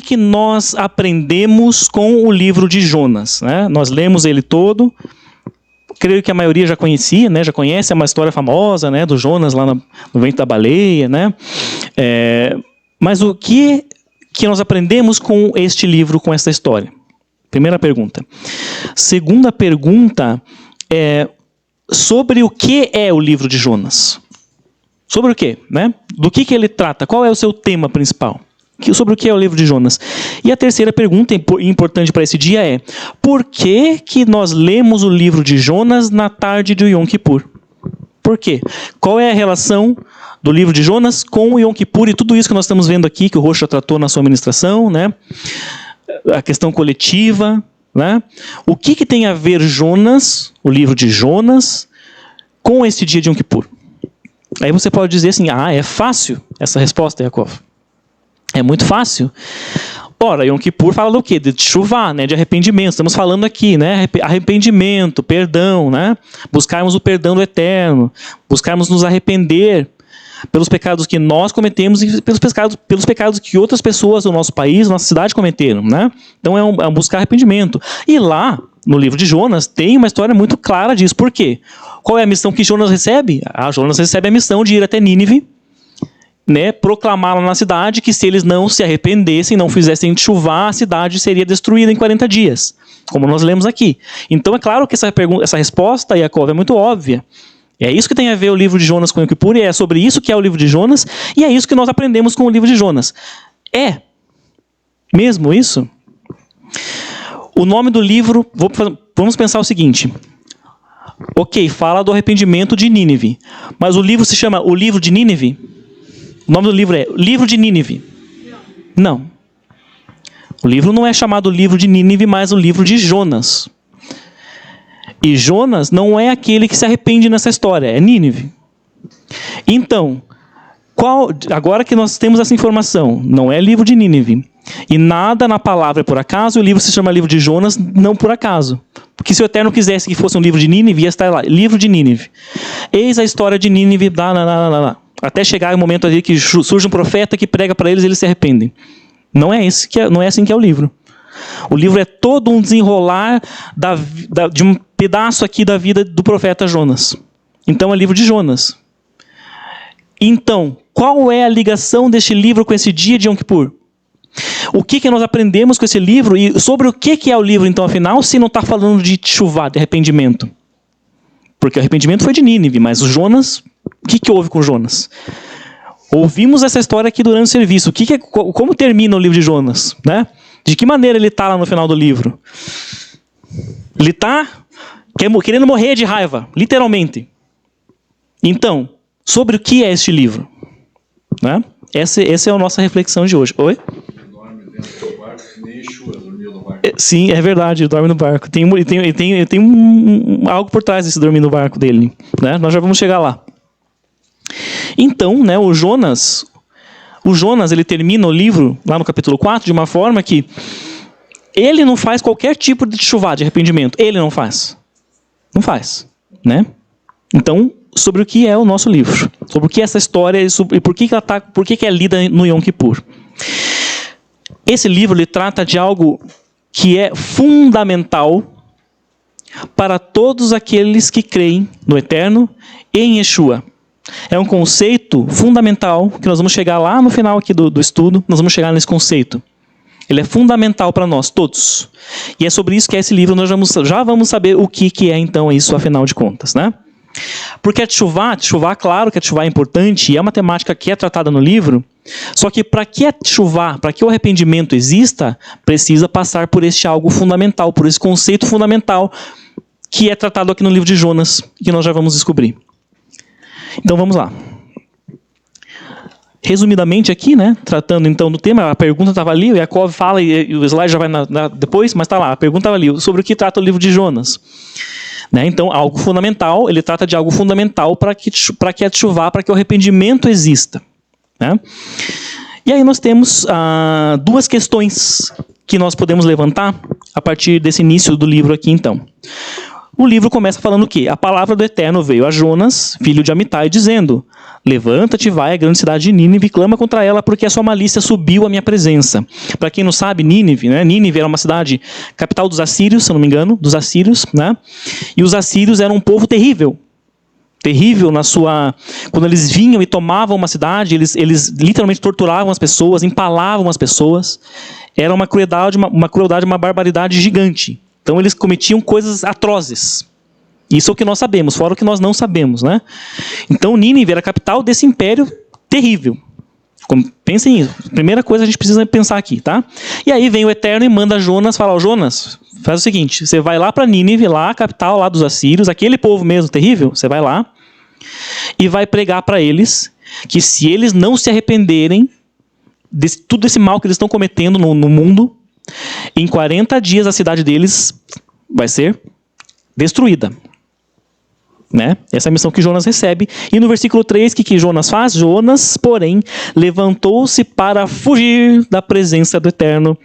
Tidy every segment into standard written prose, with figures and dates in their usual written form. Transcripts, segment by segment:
que nós aprendemos com o livro de Jonas, né? Nós lemos ele todo. Creio que a maioria já conhecia, né? Já conhece, é uma história famosa, né? Do Jonas lá no ventre da baleia, né? Mas o que nós aprendemos com este livro, com esta história? Primeira pergunta. Segunda pergunta é sobre o que é o livro de Jonas. Sobre o quê, né? Do que ele trata? Qual é o seu tema principal? Sobre o que é o livro de Jonas? E a terceira pergunta importante para esse dia é: por que nós lemos o livro de Jonas na tarde de Yom Kippur? Por quê? Qual é a relação do livro de Jonas com o Yom Kippur e tudo isso que nós estamos vendo aqui, que o Rocha tratou na sua ministração, né? A questão coletiva, né? O que tem a ver Jonas, o livro de Jonas, com esse dia de Yom Kippur? Aí você pode dizer assim: é fácil essa resposta, Yaakov. É muito fácil. Ora, Yom Kippur fala do quê? De teshuvá, né? De arrependimento. Estamos falando aqui, né? Arrependimento, perdão, né? Buscarmos o perdão do Eterno. Buscarmos nos arrepender pelos pecados que nós cometemos e pelos pecados que outras pessoas do nosso país, nossa cidade cometeram, né? Então é um buscar arrependimento. E lá, no livro de Jonas, tem uma história muito clara disso. Por quê? Qual é a missão que Jonas recebe? Jonas recebe a missão de ir até Nínive, né, proclamá-la na cidade, que se eles não se arrependessem, não fizessem teshuvá, a cidade seria destruída em 40 dias, como nós lemos aqui. Então é claro que essa resposta, Yaakov, é muito óbvia. É isso que tem a ver o livro de Jonas com o Yom Kippur, e é sobre isso que é o livro de Jonas, e é isso que nós aprendemos com o livro de Jonas. É mesmo isso? O nome do livro, vamos pensar o seguinte: ok, fala do arrependimento de Nínive, mas o livro se chama O Livro de Nínive? O nome do livro é Livro de Nínive? Não. O livro não é chamado Livro de Nínive, mas o livro de Jonas. E Jonas não é aquele que se arrepende nessa história, é Nínive. Então, agora que nós temos essa informação, não é livro de Nínive, e nada na palavra é por acaso, o livro se chama Livro de Jonas não por acaso. Porque se o Eterno quisesse que fosse um livro de Nínive, ia estar lá, Livro de Nínive. Eis a história de Nínive, até chegar o momento ali que surge um profeta que prega para eles e eles se arrependem. Não é assim que é o livro. O livro é todo um desenrolar de um pedaço aqui da vida do profeta Jonas. Então é livro de Jonas. Então, qual é a ligação deste livro com esse dia de Yom Kippur? O que nós aprendemos com esse livro e sobre o que é o livro, então, afinal, se não está falando de teshuvá, de arrependimento? Porque o arrependimento foi de Nínive, mas o Jonas, o que houve com Jonas? Ouvimos essa história aqui durante o serviço. Como termina o livro de Jonas, né? De que maneira ele está lá no final do livro? Ele está querendo morrer de raiva, literalmente. Então, sobre o que é este livro? Né? Essa é a nossa reflexão de hoje. Oi? Dorme dentro do barco, que nem Yeshua dormiu no barco. Sim, é verdade, dorme no barco. Tem algo por trás desse dormir no barco dele. Né? Nós já vamos chegar lá. Então, né, o Jonas, ele termina o livro, lá no capítulo 4, de uma forma que ele não faz qualquer tipo de teshuvá, de arrependimento. Ele não faz. Não faz. Né? Então, sobre o que é o nosso livro. Sobre o que é essa história e por que é lida no Yom Kippur. Esse livro ele trata de algo que é fundamental para todos aqueles que creem no Eterno e em Yeshua. É um conceito fundamental, que nós vamos chegar lá no final aqui do estudo, nós vamos chegar nesse conceito. Ele é fundamental para nós, todos. E é sobre isso que é esse livro, nós já vamos saber o que é então isso, afinal de contas, né? Porque a teshuvá, claro que a teshuvá é importante, e é uma temática que é tratada no livro, só que para que a teshuvá, para que o arrependimento exista, precisa passar por este algo fundamental, por esse conceito fundamental, que é tratado aqui no livro de Jonas, que nós já vamos descobrir. Então vamos lá. Resumidamente aqui, né, tratando então do tema, a pergunta estava ali, o Yaakov fala e o slide já vai depois, mas está lá, a pergunta estava ali, sobre o que trata o livro de Jonas. Né, então, algo fundamental, ele trata de algo fundamental para que a teshuvá, para que o arrependimento exista. Né? E aí nós temos duas questões que nós podemos levantar a partir desse início do livro aqui então. O livro começa falando o quê? A palavra do Eterno veio a Jonas, filho de Amitai, dizendo: Levanta-te, vai à grande cidade de Nínive e clama contra ela, porque a sua malícia subiu à minha presença. Para quem não sabe, Nínive, né? Nínive era uma cidade capital dos assírios, se eu não me engano, dos assírios, né? E os assírios eram um povo terrível. Terrível na sua... Quando eles vinham e tomavam uma cidade, eles literalmente torturavam as pessoas, empalavam as pessoas. Era uma crueldade, uma barbaridade gigante. Então eles cometiam coisas atrozes. Isso é o que nós sabemos, fora o que nós não sabemos, né? Então Nínive era a capital desse império terrível. Pensem nisso. Primeira coisa a gente precisa pensar aqui, tá? E aí vem o Eterno e manda Jonas falar: Jonas, faz o seguinte, você vai lá para Nínive, lá a capital lá dos assírios, aquele povo mesmo terrível, você vai lá e vai pregar para eles que se eles não se arrependerem de tudo esse mal que eles estão cometendo no mundo, em 40 dias a cidade deles vai ser destruída. Né? Essa é a missão que Jonas recebe. E no versículo 3, o que Jonas faz? Jonas, porém, levantou-se para fugir da presença do Eterno.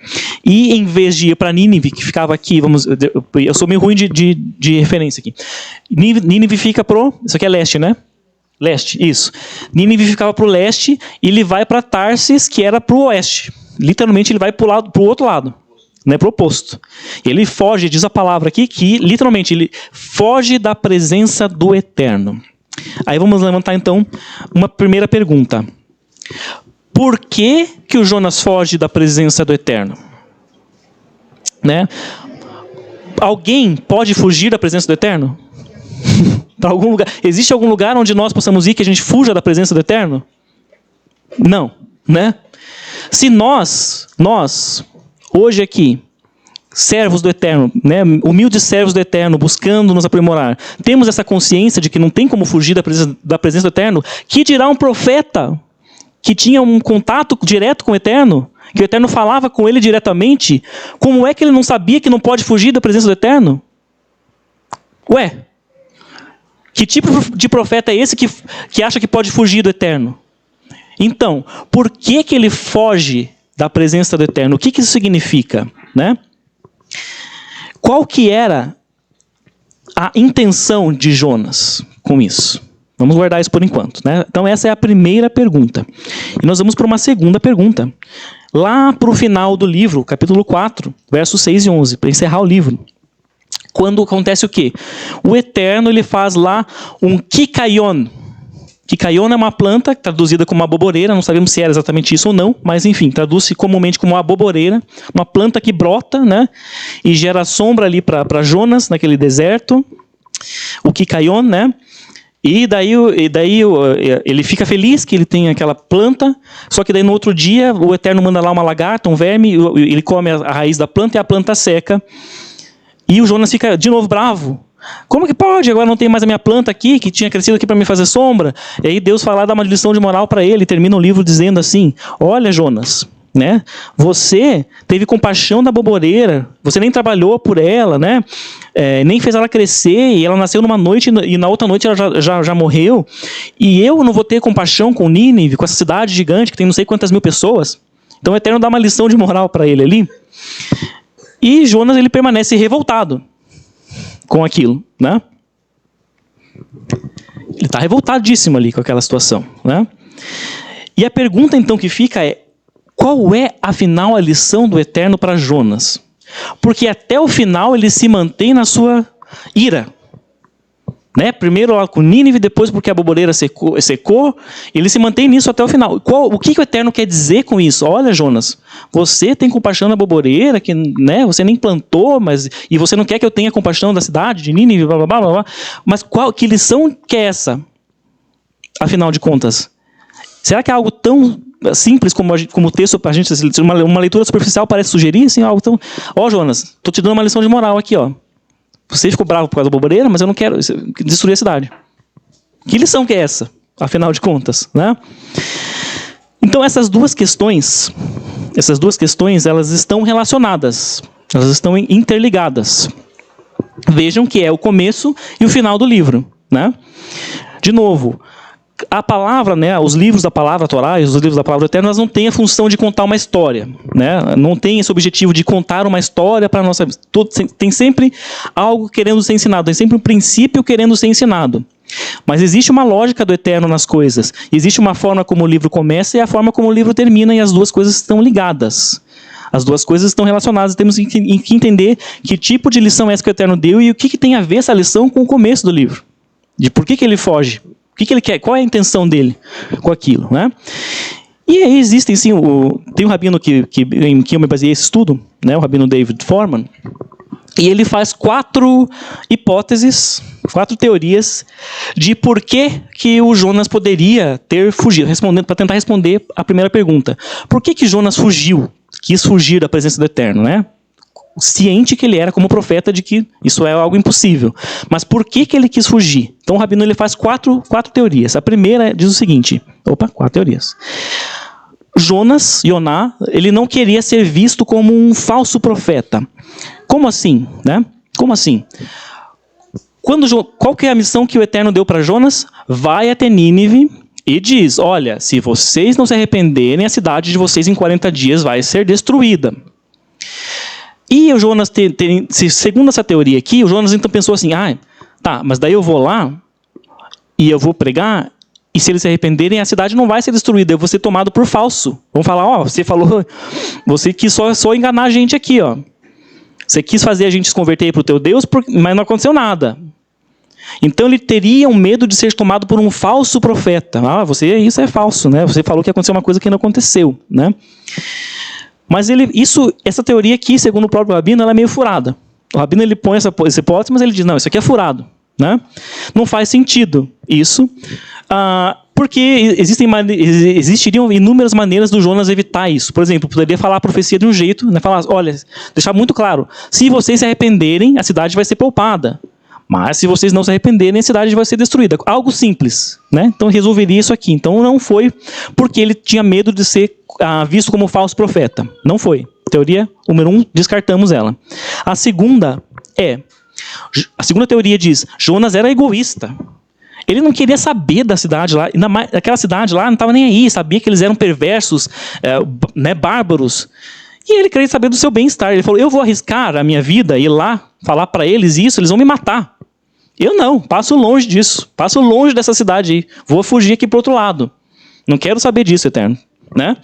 E em vez de ir para Nínive, que ficava aqui, eu sou meio ruim de referência aqui. Nínive fica pro... Isso aqui é leste, né? Leste, isso. Nínive ficava pro leste e ele vai para Tarsis, que era pro oeste. Literalmente ele vai pro outro lado. Né, pro oposto. Ele foge, diz a palavra aqui, que literalmente ele foge da presença do Eterno. Aí vamos levantar então uma primeira pergunta. Por que o Jonas foge da presença do Eterno? Né? Alguém pode fugir da presença do Eterno? Para algum lugar? Existe algum lugar onde nós possamos ir que a gente fuja da presença do Eterno? Não, né? Se nós hoje aqui, servos do Eterno, né, humildes servos do Eterno, buscando nos aprimorar, temos essa consciência de que não tem como fugir da presença do Eterno, que dirá um profeta que tinha um contato direto com o Eterno, que o Eterno falava com ele diretamente, como é que ele não sabia que não pode fugir da presença do Eterno? Ué, que tipo de profeta é esse que acha que pode fugir do Eterno? Então, por que ele foge da presença do Eterno? O que isso significa? Né? Qual que era a intenção de Jonas com isso? Vamos guardar isso por enquanto. Né? Então essa é a primeira pergunta. E nós vamos para uma segunda pergunta. Lá para o final do livro, capítulo 4, versos 6 e 11, para encerrar o livro. Quando acontece o quê? O Eterno ele faz lá um kikaion. Kikaion é uma planta traduzida como aboboreira, não sabemos se era exatamente isso ou não, mas enfim, traduz-se comumente como aboboreira, uma planta que brota, né, e gera sombra ali para Jonas naquele deserto, o Kikaion, né, e daí ele fica feliz que ele tem aquela planta, só que daí no outro dia o Eterno manda lá uma lagarta, um verme, ele come a raiz da planta e a planta seca, e o Jonas fica de novo bravo. Como que pode? Agora não tem mais a minha planta aqui, que tinha crescido aqui para me fazer sombra. E aí Deus vai lá dar uma lição de moral para ele, termina o livro dizendo assim: olha, Jonas, né? Você teve compaixão da aboboreira, você nem trabalhou por ela, né? Nem fez ela crescer, e ela nasceu numa noite e na outra noite ela já morreu. E eu não vou ter compaixão com Nínive, com essa cidade gigante que tem não sei quantas mil pessoas. Então o Eterno dá uma lição de moral para ele ali. E Jonas ele permanece revoltado com aquilo, né? Ele está revoltadíssimo ali com aquela situação, né? E a pergunta então que fica é: qual é afinal a lição do Eterno para Jonas? Porque até o final ele se mantém na sua ira, né? Primeiro lá com Nínive, depois porque a aboboreira secou, ele se mantém nisso até o final. O que o Eterno quer dizer com isso? Olha, Jonas, você tem compaixão da aboboreira, que, né, você nem plantou, e você não quer que eu tenha compaixão da cidade de Nínive, blá, blá, blá, blá. Mas que lição que é essa, afinal de contas? Será que é algo tão simples como o texto, para a gente, uma leitura superficial parece sugerir? Assim, algo tão... Jonas, estou te dando uma lição de moral aqui, ó. Você ficou bravo por causa da aboboreira, mas eu não quero destruir a cidade. Que lição que é essa, afinal de contas, né? Então essas duas questões, elas estão relacionadas, elas estão interligadas. Vejam que é o começo e o final do livro, né? De novo, a palavra, né, os livros da palavra Torá e os livros da palavra eterna, elas não têm a função de contar uma história, né? Não tem esse objetivo de contar uma história para a nossa vida. Tem sempre algo querendo ser ensinado, tem sempre um princípio querendo ser ensinado. Mas existe uma lógica do eterno nas coisas. Existe uma forma como o livro começa e a forma como o livro termina, e as duas coisas estão ligadas. As duas coisas estão relacionadas. Temos que entender que tipo de lição é essa que o eterno deu e o que tem a ver essa lição com o começo do livro. De por que ele foge, o que ele quer, qual é a intenção dele com aquilo, né? E aí existem, sim, tem um rabino em que eu me baseei esse estudo, né, o rabino David Foreman, e ele faz 4 hipóteses, 4 teorias de por que o Jonas poderia ter fugido, para tentar responder a primeira pergunta. Por que Jonas fugiu, quis fugir da presença do Eterno, né? Ciente que ele era como profeta de que isso é algo impossível. Mas por que ele quis fugir? Então o rabino ele faz 4 teorias. A primeira diz o seguinte, 4 teorias. Yoná, ele não queria ser visto como um falso profeta. Como assim, né? Como assim? Qual que é a missão que o Eterno deu para Jonas? Vai até Nínive e diz, olha, se vocês não se arrependerem, a cidade de vocês em 40 dias vai ser destruída. E o Jonas, segundo essa teoria aqui, o Jonas então pensou assim, tá, mas daí eu vou lá e eu vou pregar, e se eles se arrependerem, a cidade não vai ser destruída, eu vou ser tomado por falso. Vão falar, você quis só enganar a gente aqui, ó. Você quis fazer a gente se converter para o teu Deus, mas não aconteceu nada. Então ele teria um medo de ser tomado por um falso profeta. Isso é falso, né? Você falou que aconteceu uma coisa que não aconteceu, né? Mas essa teoria aqui, segundo o próprio rabino, ela é meio furada. O rabino ele põe essa hipótese, mas ele diz, não, isso aqui é furado, né? Não faz sentido isso, porque existiriam inúmeras maneiras do Jonas evitar isso. Por exemplo, poderia falar a profecia de um jeito, né? Falar, olha, deixar muito claro, se vocês se arrependerem, a cidade vai ser poupada. Mas se vocês não se arrependerem, a cidade vai ser destruída. Algo simples, né? Então resolveria isso aqui. Então não foi porque ele tinha medo de ser visto como falso profeta. Não foi. Teoria número 1, descartamos ela. A segunda teoria diz, Jonas era egoísta. Ele não queria saber da cidade lá. Aquela cidade lá não estava nem aí. Sabia que eles eram perversos, bárbaros. E ele queria saber do seu bem-estar. Ele falou, eu vou arriscar a minha vida, ir lá, falar para eles isso, eles vão me matar. Eu não, passo longe disso. Passo longe dessa cidade aí. Vou fugir aqui para o outro lado. Não quero saber disso, Eterno. Né?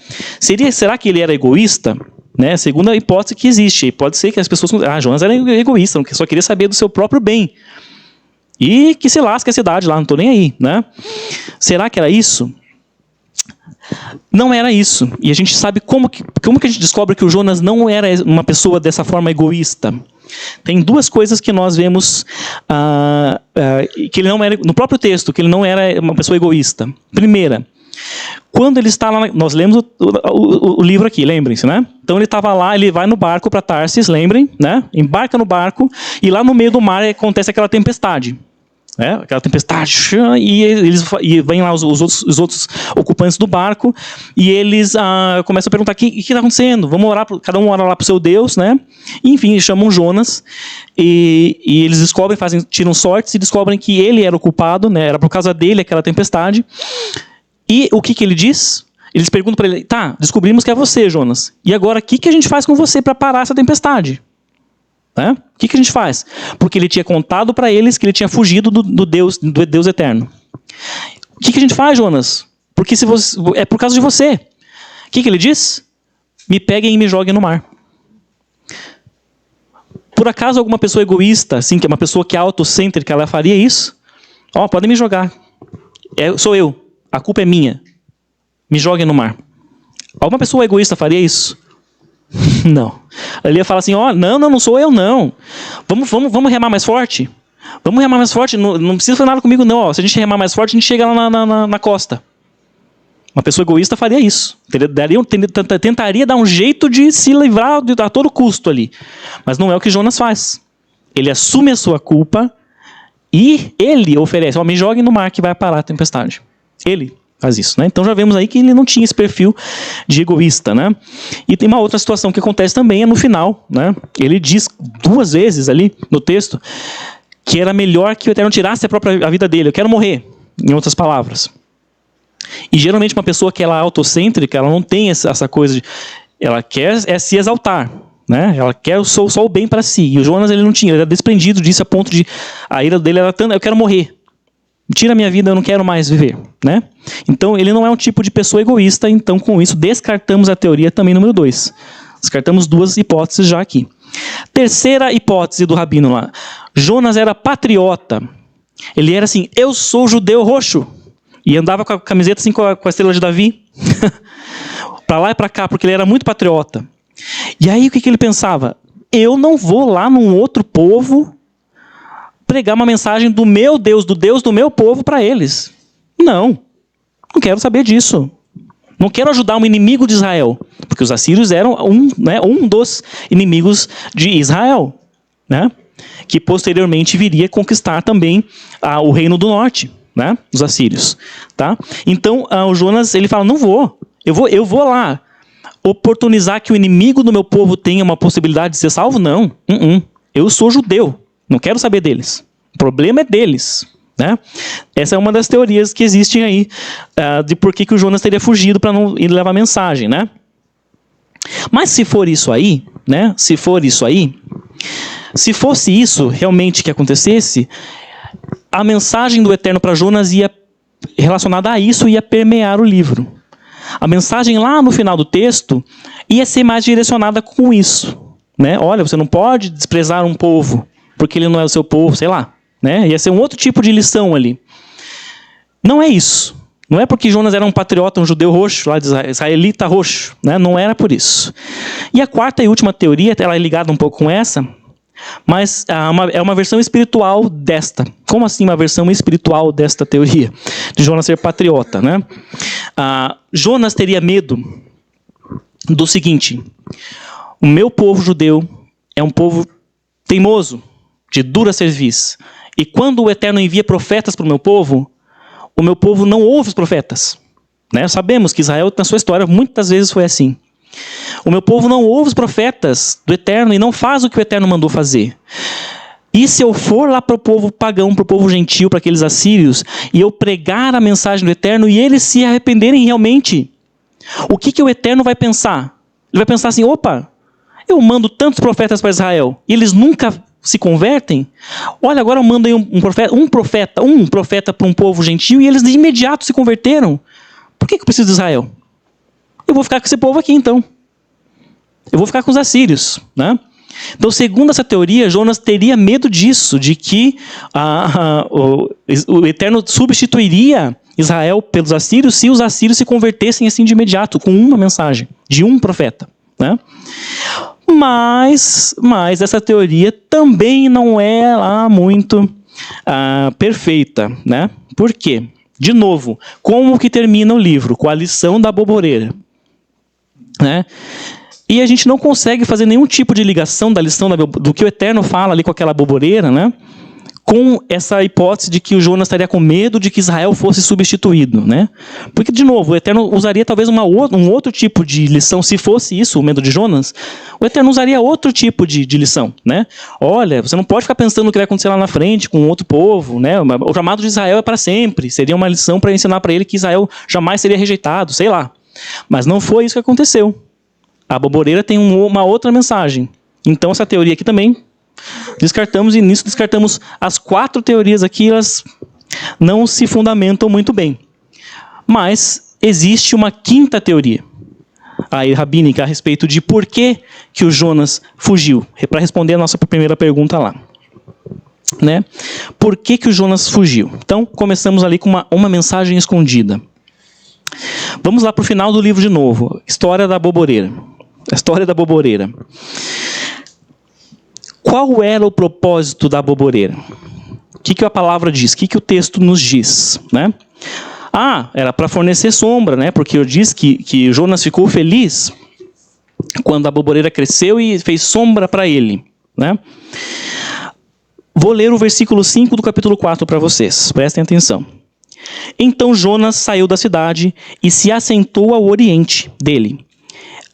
Será que ele era egoísta? Né? Segundo a hipótese que existe. Pode ser que as pessoas... Jonas era egoísta, só queria saber do seu próprio bem. E que se lasque a cidade lá, não estou nem aí. Né? Será que era isso? Não era isso. E a gente sabe como que a gente descobre que o Jonas não era uma pessoa dessa forma egoísta. Tem 2 coisas que nós vemos que ele não era, no próprio texto, que ele não era uma pessoa egoísta. Primeira, quando ele está lá, nós lemos o livro aqui, lembrem-se, né? Então ele estava lá, ele vai no barco para Tarsis, lembrem, né? Embarca no barco e lá no meio do mar acontece aquela tempestade. Aquela tempestade, e vêm lá os outros ocupantes do barco, e eles começam a perguntar, o que está acontecendo? Vamos orar, cada um ora lá para o seu Deus, né? E, enfim, chamam Jonas, e eles descobrem, tiram sortes e descobrem que ele era o culpado, né? Era por causa dele aquela tempestade. E o que ele diz? Eles perguntam para ele, tá, descobrimos que é você, Jonas, e agora o que a gente faz com você para parar essa tempestade? Né? O que a gente faz? Porque ele tinha contado para eles que ele tinha fugido do Deus eterno. O que a gente faz, Jonas? Porque é por causa de você. O que ele diz? Me peguem e me joguem no mar. Por acaso alguma pessoa egoísta, assim, que é uma pessoa que é autocêntrica, ela faria isso? Podem me jogar. Sou eu. A culpa é minha. Me joguem no mar. Alguma pessoa egoísta faria isso? Não. Ele ia falar assim, não sou eu não. Vamos remar mais forte? Vamos remar mais forte? Não precisa fazer nada comigo não. Se a gente remar mais forte, a gente chega lá na costa. Uma pessoa egoísta faria isso. Tentaria dar um jeito de se livrar a todo custo ali. Mas não é o que Jonas faz. Ele assume a sua culpa e ele oferece, me joguem no mar que vai parar a tempestade. Ele faz isso, né? Então já vemos aí que ele não tinha esse perfil de egoísta, né? E tem uma outra situação que acontece também, no final, né? Ele diz 2 vezes ali no texto que era melhor que o Eterno tirasse a vida dele. Eu quero morrer, em outras palavras. E geralmente uma pessoa que ela é autocêntrica, ela não tem essa coisa de... Ela quer se exaltar, né? Ela quer só o bem para si. E o Jonas, ele não tinha, ele era desprendido disso a ponto de... A ira dele era tanto, eu quero morrer. tira a minha vida, eu não quero mais viver, né? Então, ele não é um tipo de pessoa egoísta, então, com isso, descartamos a teoria também número 2. Descartamos 2 hipóteses já aqui. Terceira hipótese do rabino lá. Jonas era patriota. Ele era assim, eu sou judeu roxo. E andava com a camiseta assim, com a estrela de Davi. Para lá e para cá, porque ele era muito patriota. E aí, o que ele pensava? Eu não vou lá num outro povo pregar uma mensagem do meu Deus, do Deus do meu povo para eles. Não quero saber disso. Não quero ajudar um inimigo de Israel, porque os assírios eram um dos inimigos de Israel, né? Que posteriormente viria conquistar também o reino do norte, né? Os assírios, tá? Então, o Jonas, ele fala, não vou, eu vou lá oportunizar que o inimigo do meu povo tenha uma possibilidade de ser salvo? Não. Eu sou judeu, não quero saber deles. O problema é deles, né? Essa é uma das teorias que existem aí de por que o Jonas teria fugido para não ir levar mensagem, né? Mas se for isso aí, né? Se fosse isso realmente que acontecesse, a mensagem do Eterno para Jonas ia relacionada a isso, ia permear o livro. A mensagem lá no final do texto ia ser mais direcionada com isso, né? Olha, você não pode desprezar um povo porque ele não é o seu povo, sei lá, né? Ia ser um outro tipo de lição ali. Não é isso. Não é porque Jonas era um patriota, um judeu roxo, lá de israelita roxo, né? Não era por isso. E a quarta e última teoria, ela é ligada um pouco com essa, mas é uma versão espiritual desta. Como assim uma versão espiritual desta teoria? De Jonas ser patriota, né? Jonas teria medo do seguinte: o meu povo judeu é um povo teimoso, de dura cerviz. E quando o Eterno envia profetas para o meu povo não ouve os profetas, né? Sabemos que Israel, na sua história, muitas vezes foi assim. O meu povo não ouve os profetas do Eterno e não faz o que o Eterno mandou fazer. E se eu for lá para o povo pagão, para o povo gentil, para aqueles assírios, e eu pregar a mensagem do Eterno e eles se arrependerem realmente, o que o Eterno vai pensar? Ele vai pensar assim, opa, eu mando tantos profetas para Israel e eles nunca se convertem? Olha, agora eu mando aí um profeta para um povo gentil e eles de imediato se converteram. Por que eu preciso de Israel? Eu vou ficar com esse povo aqui, então. Eu vou ficar com os assírios, né? Então, segundo essa teoria, Jonas teria medo disso, de que o Eterno substituiria Israel pelos assírios se os assírios se convertessem assim de imediato, com uma mensagem, de um profeta, né? Mas essa teoria também não é lá muito perfeita, né? Por quê? De novo, como que termina o livro? Com a lição da boboreira, né? E a gente não consegue fazer nenhum tipo de ligação da lição do que o Eterno fala ali com aquela boboreira, né? Com essa hipótese de que o Jonas estaria com medo de que Israel fosse substituído, né? Porque, de novo, o Eterno usaria talvez um outro tipo de lição. Se fosse isso, o medo de Jonas, o Eterno usaria outro tipo de lição, né? Olha, você não pode ficar pensando no que vai acontecer lá na frente com outro povo, né? O chamado de Israel é para sempre. Seria uma lição para ensinar para ele que Israel jamais seria rejeitado, sei lá. Mas não foi isso que aconteceu. A boboreira tem uma outra mensagem. Então, essa teoria aqui também descartamos, e nisso descartamos as 4 teorias aqui, elas não se fundamentam muito bem. Mas existe uma quinta teoria, aí rabínica, a respeito de por que o Jonas fugiu. Para responder a nossa primeira pergunta lá, né? Por que o Jonas fugiu? Então, começamos ali com uma mensagem escondida. Vamos lá para o final do livro de novo. História da boboreira. A história da boboreira. Qual era o propósito da boboreira? O que a palavra diz? O que o texto nos diz, né? Era para fornecer sombra, né? Porque eu disse que Jonas ficou feliz quando a boboreira cresceu e fez sombra para ele, né? Vou ler o versículo 5 do capítulo 4 para vocês. Prestem atenção. Então Jonas saiu da cidade e se assentou ao oriente dele.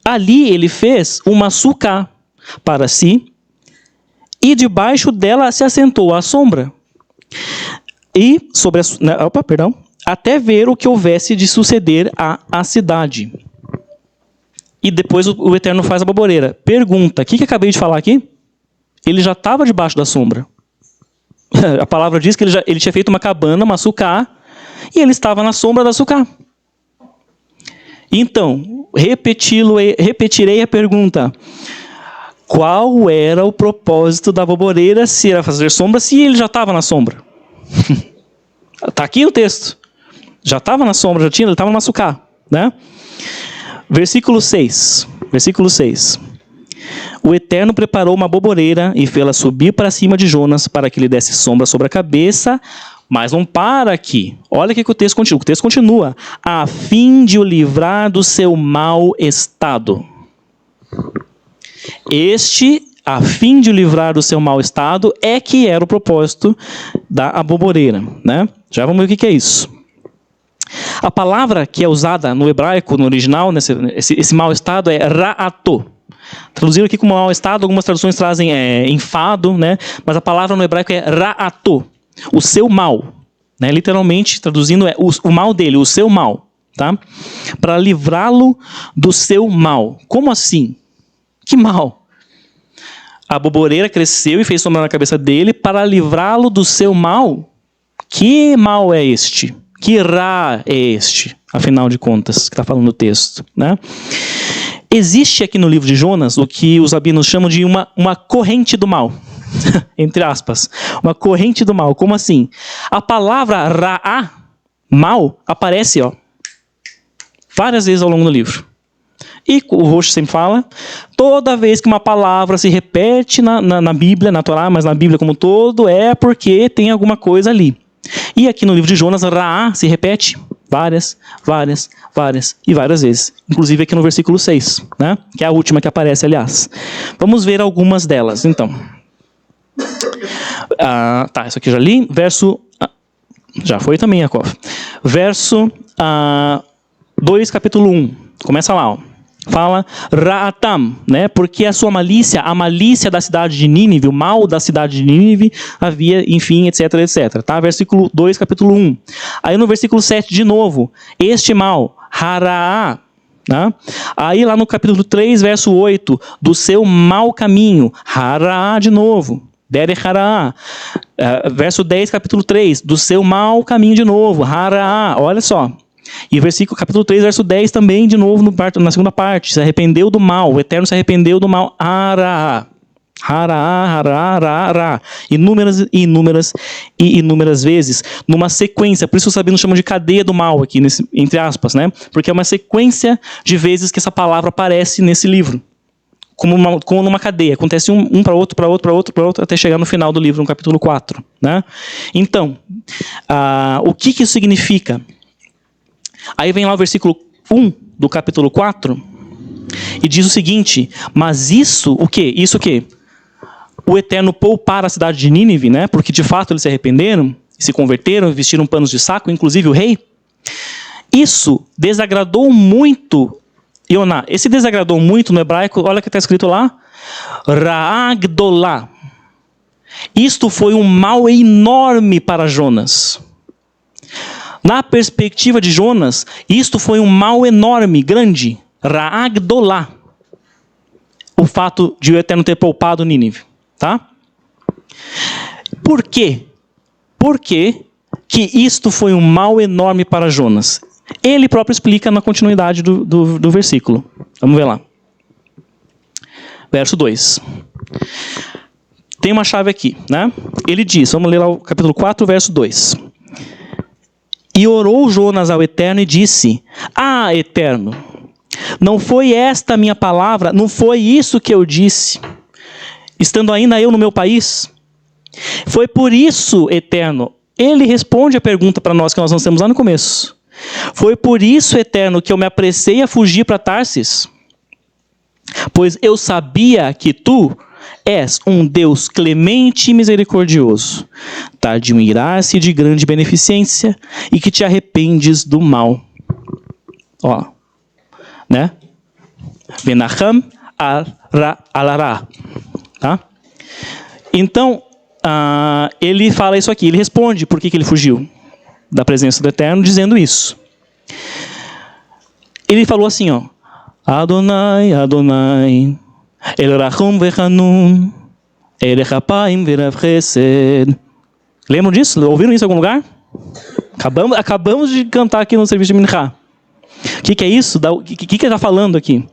Ali ele fez uma sucá para si, e debaixo dela se assentou à sombra. E até ver o que houvesse de suceder à cidade. E depois o Eterno faz a boboreira. Pergunta, o que acabei de falar aqui? Ele já estava debaixo da sombra. A palavra diz que ele tinha feito uma cabana, uma sucá, e ele estava na sombra da sucá. Então, repetirei a pergunta. Qual era o propósito da aboboreira, se era fazer sombra, se ele já estava na sombra? Está aqui o texto. Já estava na sombra, ele estava na sucá, né? Versículo 6. O Eterno preparou uma aboboreira e fê-la subir para cima de Jonas para que lhe desse sombra sobre a cabeça, mas não para aqui. Olha o que o texto continua. O texto continua. A fim de o livrar do seu mau estado. A fim de o livrar do seu mau estado, é que era o propósito da aboboreira, né? Já vamos ver o que é isso. A palavra que é usada no hebraico, no original, esse mau estado é ra'ato. Traduziram aqui como mau estado, algumas traduções trazem enfado, né? Mas a palavra no hebraico é ra'ato, o seu mal, né? Literalmente, traduzindo, é o mal dele, o seu mal, tá? Para livrá-lo do seu mal. Como assim? Que mal? A aboboreira cresceu e fez sombra na cabeça dele para livrá-lo do seu mal. Que mal é este? Que Ra é este? Afinal de contas, que está falando o texto, né? Existe aqui no livro de Jonas o que os rabinos chamam de uma corrente do mal. Entre aspas. Uma corrente do mal. Como assim? A palavra Ra'á, mal, aparece várias vezes ao longo do livro. E o Rosh sempre fala, toda vez que uma palavra se repete na Bíblia, na Torá, mas na Bíblia como um todo, é porque tem alguma coisa ali. E aqui no livro de Jonas, Ra'á se repete várias e várias vezes. Inclusive aqui no versículo 6, né? Que é a última que aparece, aliás. Vamos ver algumas delas, então. Isso aqui eu já li. Já foi também, Yakov. Verso 2, capítulo 1. Começa lá, Fala Ra'atam, né? Porque a malícia da cidade de Nínive, o mal da cidade de Nínive, havia, enfim, etc, etc. Tá? Versículo 2, capítulo 1. Aí no versículo 7, de novo, este mal, Hara'á. Tá? Aí lá no capítulo 3, verso 8, do seu mau caminho, Hara'á de novo. Derech Hara'á. Verso 10, capítulo 3, do seu mau caminho de novo, Hara'á. Olha só. E capítulo 3, verso 10 também, de novo, na segunda parte. Se arrependeu do mal. O Eterno se arrependeu do mal. Hara'á. Inúmeras vezes. Numa sequência. Por isso os sabinos chamam de cadeia do mal aqui, entre aspas, né? Porque é uma sequência de vezes que essa palavra aparece nesse livro. Como numa cadeia. Acontece um para outro, até chegar no final do livro, no capítulo 4. Né? Então, o que isso significa? Aí vem lá o versículo 1 do capítulo 4 e diz o seguinte, mas isso o quê? Isso o quê? O Eterno poupar a cidade de Nínive, né? Porque de fato eles se arrependeram, se converteram, vestiram panos de saco, inclusive o rei. Isso desagradou muito Yoná. Esse desagradou muito no hebraico, olha o que está escrito lá, Ra'agdolá. Isto foi um mal enorme para Jonas. Na perspectiva de Jonas, isto foi um mal enorme, grande. Ra'agdolá. O fato de o Eterno ter poupado Nínive. Tá? Por quê? Por que isto foi um mal enorme para Jonas? Ele próprio explica na continuidade do versículo. Vamos ver lá. Verso 2. Tem uma chave aqui, né? Ele diz, vamos ler lá o capítulo 4, verso 2. E orou Jonas ao Eterno e disse, Eterno, não foi esta a minha palavra, não foi isso que eu disse, estando ainda eu no meu país? Foi por isso, Eterno, ele responde a pergunta para nós que nós lançamos lá no começo. Foi por isso, Eterno, que eu me apressei a fugir para Tarsis, pois eu sabia que tu és um Deus clemente e misericordioso, tardio em irar-se de grande beneficência, e que te arrependes do mal. Né? Venacham alará. Tá? Então, ele fala isso aqui, ele responde por que ele fugiu da presença do Eterno, dizendo isso. Ele falou assim, Adonai, Adonai, El Rachum Vechanun, El Chapaim Verav Chesed. Lembram disso? Ouviram isso em algum lugar? Acabamos de cantar aqui no serviço de Minchá. O que é isso? O que ele está falando aqui?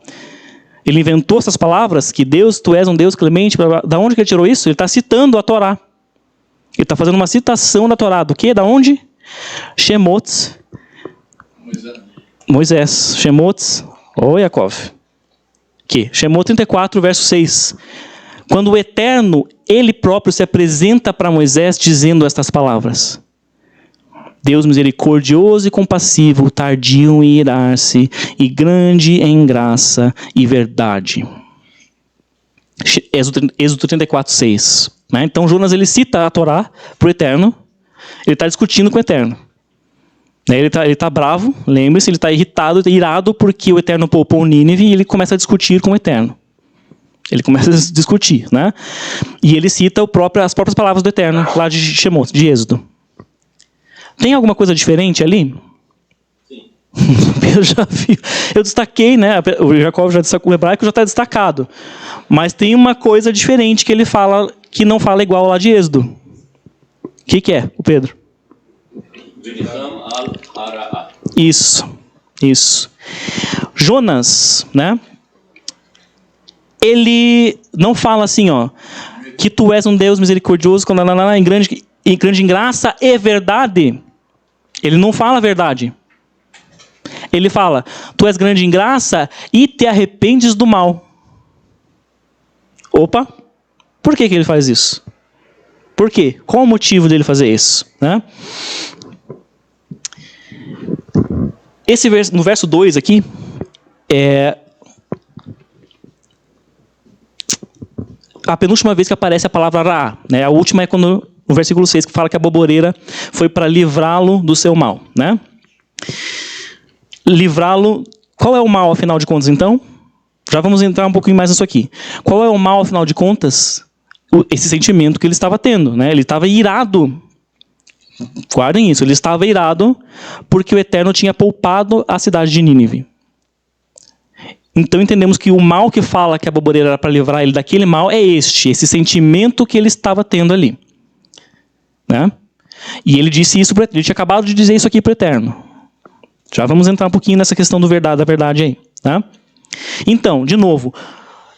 Ele inventou essas palavras, que Deus, tu és um Deus clemente. Da onde que ele tirou isso? Ele está citando a Torá. Ele está fazendo uma citação da Torá. Do que? Da onde? Shemot. Moisés. Shemot. Yaakov. Que? Shemot 34, verso 6. Quando o Eterno, ele próprio se apresenta para Moisés dizendo estas palavras. Deus misericordioso e compassivo, tardio em irar-se e grande em graça e verdade. Êxodo 34, 6. Né? Então Jonas ele cita a Torá para o Eterno. Ele está discutindo com o Eterno. Ele tá bravo, lembre-se, ele está irado porque o Eterno poupou Nínive e ele começa a discutir com o Eterno. Ele começa a discutir, né? E ele cita as próprias palavras do Eterno, lá de Shemot, de Êxodo. Tem alguma coisa diferente ali? Sim. Eu já vi. Eu destaquei, né? O Jacob já destacou, o hebraico já está destacado. Mas tem uma coisa diferente que ele fala, que não fala igual lá de Êxodo. O que é, o Pedro? Isso. Jonas, né? Ele não fala assim, ó, que tu és um Deus misericordioso, em grande em graça e verdade. Ele não fala a verdade. Ele fala, tu és grande em graça e te arrependes do mal. Opa, por que ele faz isso? Por quê? Qual o motivo dele fazer isso? Né? No verso 2 aqui, a penúltima vez que aparece a palavra Ra, né? A última é quando, no versículo 6, que fala que a boboreira foi para livrá-lo do seu mal. Né? Livrá-lo... Qual é o mal, afinal de contas, então? Já vamos entrar um pouquinho mais nisso aqui. Qual é o mal, afinal de contas? Esse sentimento que ele estava tendo. Né? Ele estava irado. Guardem isso. Ele estava irado porque o Eterno tinha poupado a cidade de Nínive. Então entendemos que o mal que fala que a boboreira era para livrar ele daquele mal é esse sentimento que ele estava tendo ali. Né? E ele disse isso, ele tinha acabado de dizer isso aqui para o Eterno. Já vamos entrar um pouquinho nessa questão da verdade aí. Tá? Então, de novo,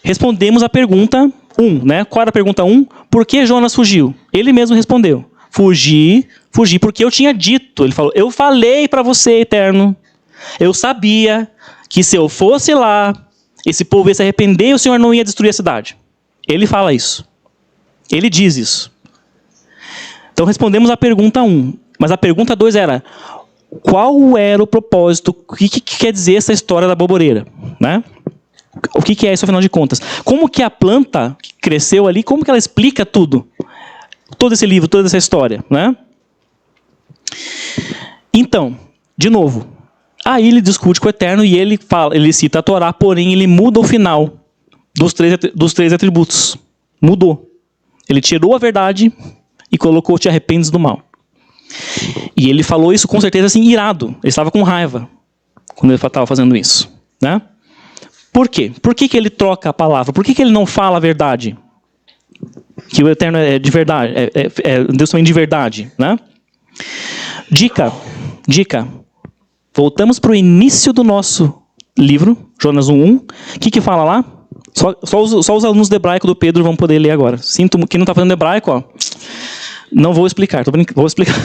respondemos a pergunta 1. Né? Qual era a pergunta 1? Por que Jonas fugiu? Ele mesmo respondeu. Fugi porque eu tinha dito. Ele falou, eu falei para você, Eterno. Eu sabia que se eu fosse lá, esse povo ia se arrepender e o Senhor não ia destruir a cidade. Ele fala isso. Ele diz isso. Então respondemos a pergunta 1. Mas a pergunta 2 era, qual era o propósito? O que quer dizer essa história da boboreira? Né? O que é isso, afinal de contas? Como que a planta que cresceu ali, como que ela explica tudo? Todo esse livro, toda essa história. Né? Então, de novo, aí ele discute com o Eterno e ele cita a Torá, porém ele muda o final dos três atributos. Mudou. Ele tirou a verdade e colocou te arrependes do mal. E ele falou isso com certeza assim, irado. Ele estava com raiva quando ele estava fazendo isso. Né? Por quê? Por que ele troca a palavra? Por que ele não fala a verdade? Que o Eterno é de verdade, Deus também de verdade. Né? Dica. Voltamos para o início do nosso livro, Jonas 1:1. O que fala lá? Só os alunos do hebraico do Pedro vão poder ler agora. Sinto quem não está fazendo hebraico, ó. Não vou explicar, vou explicar.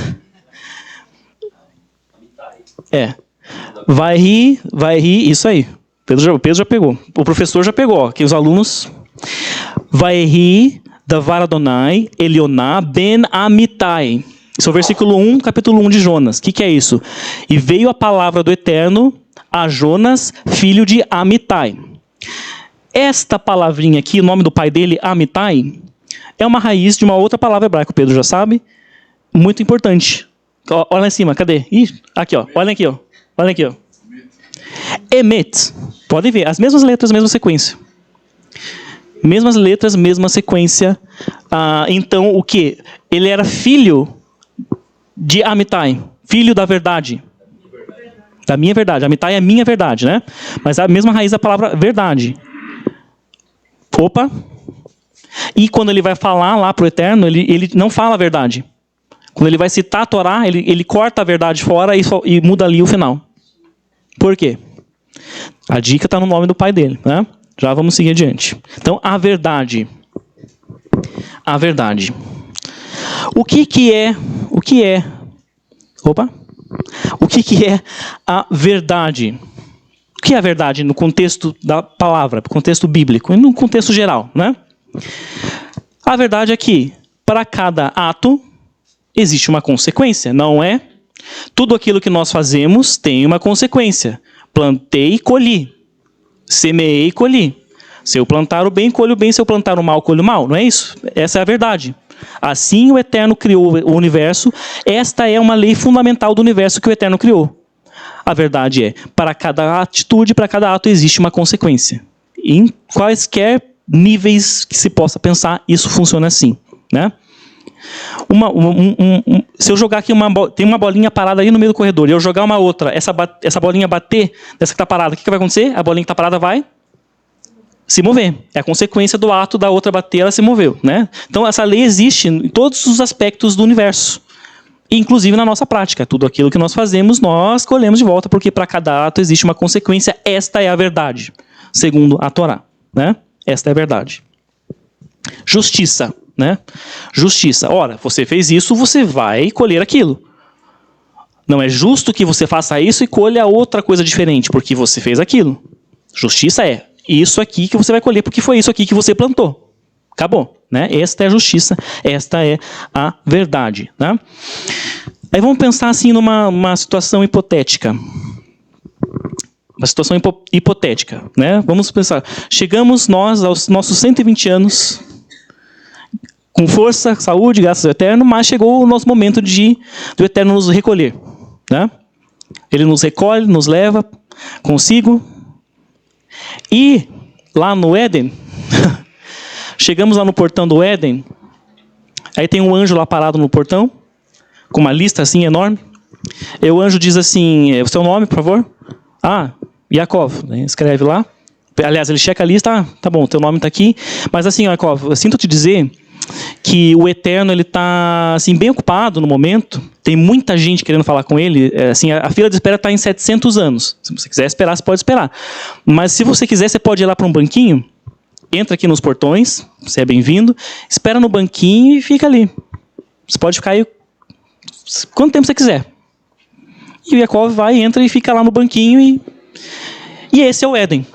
Vai rir, isso aí. Pedro já pegou. O professor já pegou, ó. Aqui os alunos. Vai rir, Davar Adonai, Elioná, Ben Amitai. Isso é o versículo 1, capítulo 1 de Jonas. O que é isso? E veio a palavra do Eterno a Jonas, filho de Amitai. Esta palavrinha aqui, o nome do pai dele, Amitai, é uma raiz de uma outra palavra hebraica, o Pedro já sabe, muito importante. Olha lá em cima, cadê? Aqui, ó. Olha aqui, ó. Emet. Podem ver, as mesmas letras, mesma sequência. Mesmas letras, mesma sequência. Então, o que? Ele era filho de Amitai, filho da verdade. Da minha verdade. Amitai é minha verdade, né? Mas a mesma raiz da palavra verdade. Opa! E quando ele vai falar lá para o Eterno, ele não fala a verdade. Quando ele vai citar a Torá, ele corta a verdade fora e muda ali o final. Por quê? A dica está no nome do pai dele, né? Já vamos seguir adiante. Então, a verdade. A verdade. O que é a verdade? O que é a verdade no contexto da palavra, no contexto bíblico e no contexto geral, né? A verdade é que para cada ato existe uma consequência, não é? Tudo aquilo que nós fazemos tem uma consequência. Plantei e colhi. Semeei e colhi. Se eu plantar o bem, colho o bem. Se eu plantar o mal, colho o mal. Não é isso? Essa é a verdade. Assim o Eterno criou o universo. Esta é uma lei fundamental do universo que o Eterno criou. A verdade é, para cada atitude, para cada ato existe uma consequência. Em quaisquer níveis que se possa pensar, isso funciona assim, né? Se eu jogar aqui tem uma bolinha parada aí no meio do corredor, e eu jogar uma outra, essa bolinha bater nessa que está parada, o que vai acontecer? A bolinha que está parada vai se mover. É a consequência do ato da outra bater, ela se moveu, né? Então essa lei existe em todos os aspectos do universo, inclusive na nossa prática. Tudo aquilo que nós fazemos, nós colhemos de volta, porque para cada ato existe uma consequência. Esta é a verdade, segundo a Torá, né? Esta é a verdade. Justiça, né? Justiça. Ora, você fez isso, você vai colher aquilo. Não é justo que você faça isso e colha outra coisa diferente, porque você fez aquilo. Justiça é isso aqui que você vai colher, porque foi isso aqui que você plantou. Acabou, né? Esta é a justiça, esta é a verdade, né? Aí vamos pensar assim numa situação hipotética. Uma situação hipotética, né? Vamos pensar. Chegamos nós aos nossos 120 anos, com força, saúde, graças ao Eterno, mas chegou o nosso momento do Eterno nos recolher, né? Ele nos recolhe, nos leva consigo. E lá no Éden, chegamos lá no portão do Éden, aí tem um anjo lá parado no portão, com uma lista assim enorme. E o anjo diz assim, o seu nome, por favor? Ah, Yaakov, escreve lá. Aliás, ele checa a lista, tá bom, teu nome está aqui. Mas assim, Yaakov, eu sinto te dizer que o Eterno ele está assim, bem ocupado no momento. Tem muita gente querendo falar com ele. Assim, a fila de espera está em 700 anos. Se você quiser esperar, você pode esperar. Mas se você quiser, você pode ir lá para um banquinho. Entra aqui nos portões, você é bem-vindo. Espera no banquinho e fica ali. Você pode ficar aí quanto tempo você quiser. E o Yaakov vai, entra e fica lá no banquinho. E esse é o Éden.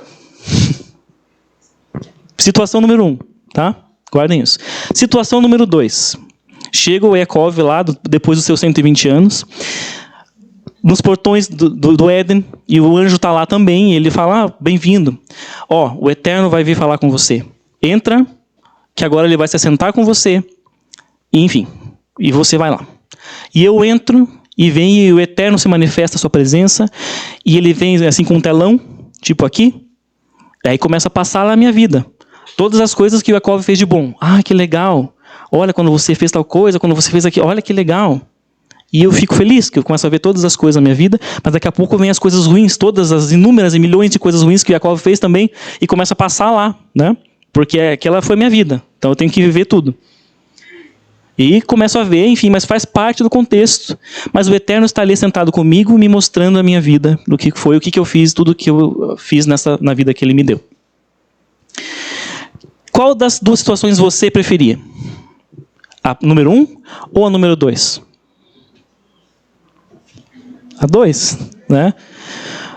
Situação número 1, tá? Guardem isso. Situação número 2. Chega o Yaakov lá, depois dos seus 120 anos, nos portões do Éden, e o anjo está lá também, e ele fala, bem-vindo. Ó, o Eterno vai vir falar com você. Entra, que agora ele vai se assentar com você, e, enfim, e você vai lá. E eu entro, e vem, e o Eterno se manifesta a sua presença, e ele vem assim com um telão, tipo aqui, aí começa a passar na minha vida. Todas as coisas que o Yaakov fez de bom. Ah, que legal. Olha, quando você fez tal coisa, quando você fez aquilo, olha que legal. E eu fico feliz, que eu começo a ver todas as coisas na minha vida, mas daqui a pouco vem as coisas ruins, todas as inúmeras e milhões de coisas ruins que o Yaakov fez também, e começa a passar lá, né? Porque aquela foi minha vida, então eu tenho que viver tudo. E começo a ver, enfim, mas faz parte do contexto. Mas o Eterno está ali sentado comigo, me mostrando a minha vida, do que foi, o que eu fiz, tudo que eu fiz na vida que Ele me deu. Qual das duas situações você preferia? A número 1 ou a número 2? A 2, né?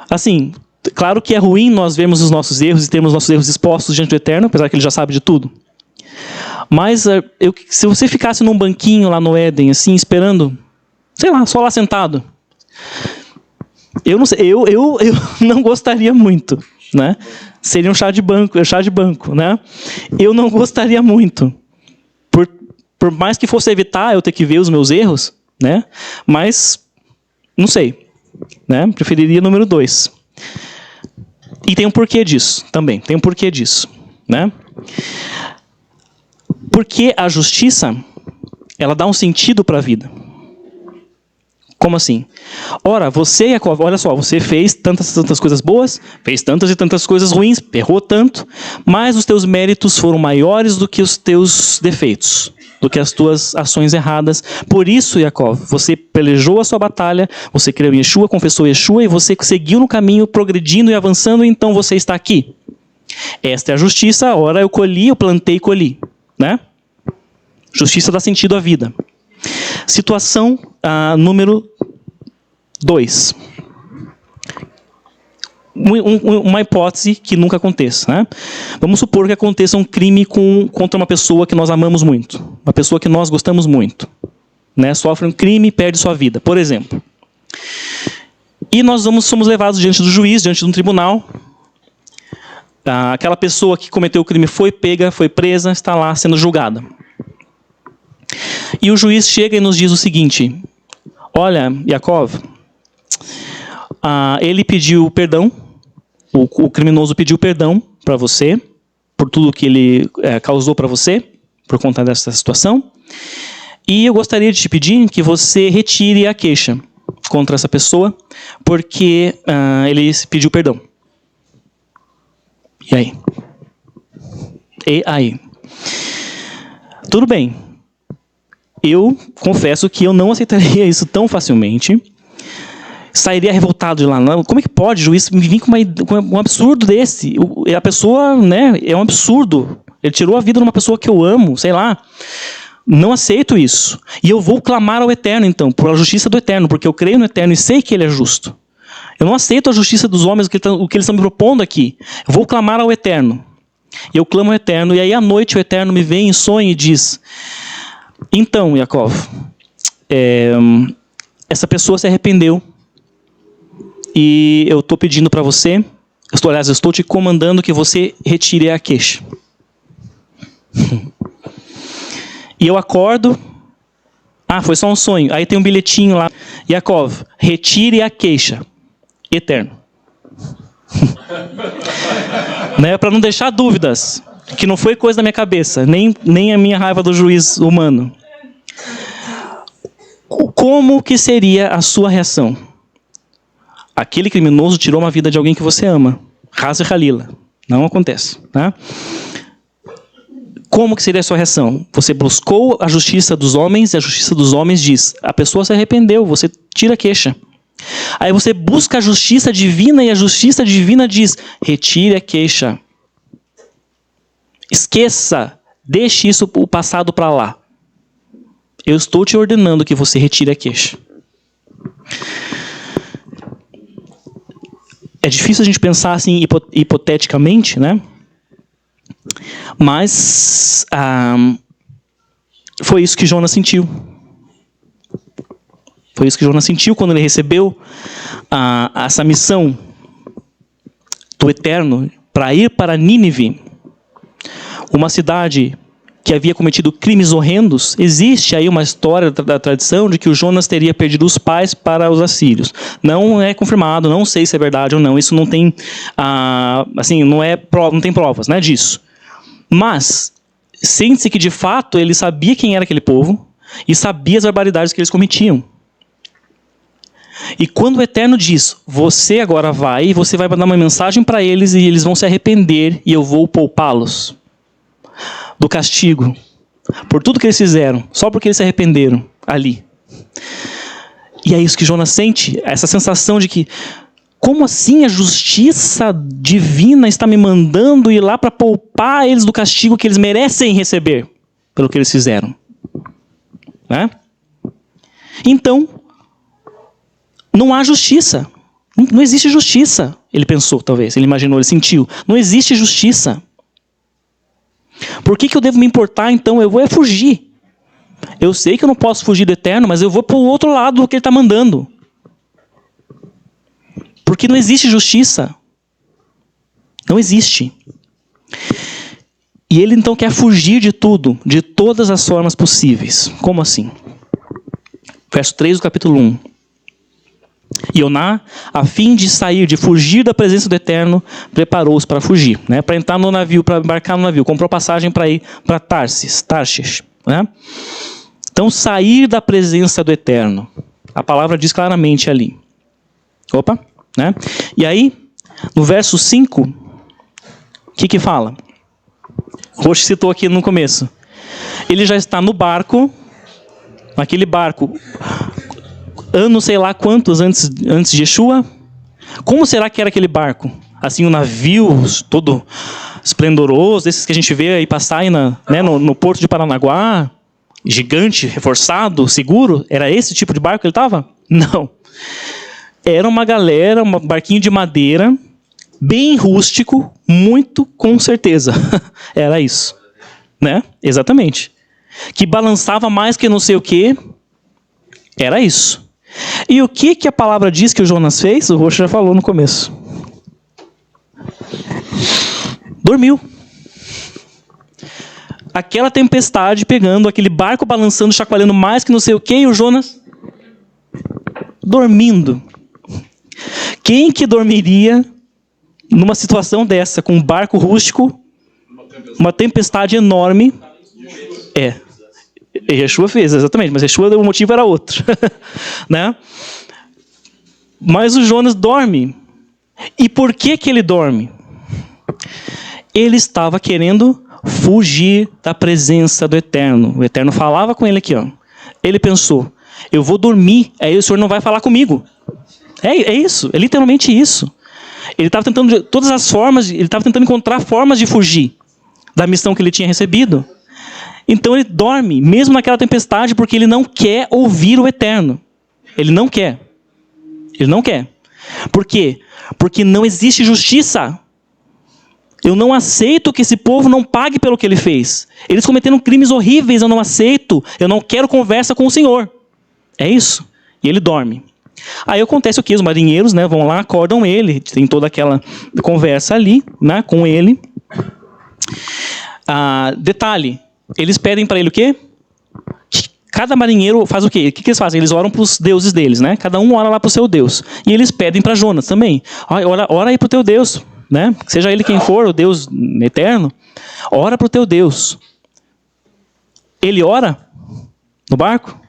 Assim, claro que é ruim nós vermos os nossos erros e termos nossos erros expostos diante do Eterno, apesar que Ele já sabe de tudo. Mas se você ficasse num banquinho lá no Éden, assim, esperando, sei lá, só lá sentado, eu não sei, eu não gostaria muito, né? Seria um chá de banco, né? Eu não gostaria muito. Por mais que fosse evitar eu ter que ver os meus erros, né? Mas, não sei, né? Preferiria o número 2. E tem um porquê disso também, né? Porque a justiça, ela dá um sentido para a vida. Como assim? Ora, você, Yaakov, olha só, você fez tantas coisas boas, fez tantas e tantas coisas ruins, errou tanto, mas os teus méritos foram maiores do que os teus defeitos. do que as tuas ações erradas. Por isso, Yaakov, você pelejou a sua batalha, você creu em Yeshua, confessou Yeshua, e você seguiu no caminho, progredindo e avançando, e então você está aqui. Esta é a justiça, ora eu colhi, eu plantei e colhi. Né? Justiça dá sentido à vida. Situação número 2. Uma hipótese que nunca aconteça. Né? Vamos supor que aconteça um crime contra uma pessoa que nós amamos muito. Uma pessoa que nós gostamos muito. Né? Sofre um crime e perde sua vida, por exemplo. E nós somos levados diante do juiz, diante de um tribunal. Aquela pessoa que cometeu o crime foi pega, foi presa, está lá sendo julgada. E o juiz chega e nos diz o seguinte: olha, Yaakov, ele pediu perdão, o criminoso pediu perdão para você, por tudo que ele causou para você, por conta dessa situação, e eu gostaria de te pedir que você retire a queixa contra essa pessoa, porque ele pediu perdão. E aí? E aí? Tudo bem. Eu confesso que eu não aceitaria isso tão facilmente. Sairia revoltado de lá. Como é que pode o juiz me vir com um absurdo desse? A pessoa, né, é um absurdo. Ele tirou a vida de uma pessoa que eu amo, sei lá. Não aceito isso. E eu vou clamar ao Eterno, então, por a justiça do Eterno, porque eu creio no Eterno e sei que Ele é justo. Eu não aceito a justiça dos homens, o que eles estão me propondo aqui. Eu vou clamar ao Eterno. E eu clamo ao Eterno, e aí à noite o Eterno me vem em sonho e diz: então, Yaakov, essa pessoa se arrependeu. E eu estou pedindo para você, eu estou te comandando que você retire a queixa. E eu acordo, foi só um sonho. Aí tem um bilhetinho lá: Yaakov, retire a queixa. Eterno. Né, para não deixar dúvidas, que não foi coisa da minha cabeça, nem a minha raiva do juiz humano. Como que seria a sua reação? Aquele criminoso tirou uma vida de alguém que você ama. Haz e Halila. Não acontece. Né? Como que seria a sua reação? Você buscou a justiça dos homens, e a justiça dos homens diz: a pessoa se arrependeu, você tira a queixa. Aí você busca a justiça divina, e a justiça divina diz: retire a queixa. Esqueça, deixe isso, o passado para lá. Eu estou te ordenando que você retire a queixa. É difícil a gente pensar assim hipoteticamente, né? Mas foi isso que Jonas sentiu. Foi isso que Jonas sentiu quando ele recebeu essa missão do Eterno para ir para Nínive, uma cidade que havia cometido crimes horrendos. Existe aí uma história da tradição de que o Jonas teria perdido os pais para os assírios. Não é confirmado, não sei se é verdade ou não. Isso não tem, não tem provas, né, disso. Mas sente-se que de fato ele sabia quem era aquele povo e sabia as barbaridades que eles cometiam. E quando o Eterno diz: você agora vai e você vai mandar uma mensagem para eles, e eles vão se arrepender e eu vou poupá-los do castigo por tudo que eles fizeram, só porque eles se arrependeram ali. E é isso que Jonas sente, essa sensação de que, como assim a justiça divina está me mandando ir lá para poupar eles do castigo que eles merecem receber pelo que eles fizeram? Né? Então, não há justiça. Não existe justiça. Ele pensou, talvez, ele imaginou, ele sentiu. Não existe justiça. Por que eu devo me importar, então? Eu vou fugir. Eu sei que eu não posso fugir do Eterno, mas eu vou para o outro lado do que Ele está mandando. Porque não existe justiça. Não existe. E ele então quer fugir de tudo, de todas as formas possíveis. Como assim? Verso 3 do capítulo 1. Yoná, a fim de sair, de fugir da presença do Eterno, preparou-se para fugir, né? Para entrar no navio, para embarcar no navio, comprou passagem para ir para Tarshish, né? Então, sair da presença do Eterno. A palavra diz claramente ali. Opa, né? E aí, no verso 5, o que fala? Roche citou aqui no começo. Ele já está no barco, naquele barco, anos sei lá quantos antes de Yeshua. Como será que era aquele barco? Assim, um navio todo esplendoroso, desses que a gente vê aí passar aí no porto de Paranaguá, gigante, reforçado, seguro? Era esse tipo de barco que ele estava? Não. Era uma galera, um barquinho de madeira, bem rústico, muito com certeza. Era isso. Né? Exatamente. Que balançava mais que não sei o quê. Era isso. E o que a palavra diz que o Jonas fez? O Roxo já falou no começo. Dormiu. Aquela tempestade pegando, aquele barco balançando, chacoalhando mais que não sei o quê, e o Jonas dormindo. Quem que dormiria numa situação dessa, com um barco rústico, uma tempestade enorme? Yeshua fez, exatamente, mas Yeshua, o motivo era outro. Né? Mas o Jonas dorme. E por que ele dorme? Ele estava querendo fugir da presença do Eterno. O Eterno falava com ele aqui, ó. Ele pensou, eu vou dormir, aí o Senhor não vai falar comigo. É isso, é literalmente isso. Ele estava tentando, de todas as formas, ele estava tentando encontrar formas de fugir da missão que ele tinha recebido. Então ele dorme, mesmo naquela tempestade, porque ele não quer ouvir o Eterno. Ele não quer. Ele não quer. Por quê? Porque não existe justiça. Eu não aceito que esse povo não pague pelo que ele fez. Eles cometeram crimes horríveis, eu não aceito. Eu não quero conversa com o Senhor. É isso. E ele dorme. Aí acontece o quê? Os marinheiros, né, vão lá, acordam ele. Tem toda aquela conversa ali, né, com ele. Detalhe. Eles pedem para ele o quê? Cada marinheiro faz o quê? O que eles fazem? Eles oram para os deuses deles, né? Cada um ora lá para o seu Deus. E eles pedem para Jonas também. Ora aí para o teu Deus, né? Seja ele quem for, o Deus eterno. Ora para o teu Deus. Ele ora no barco?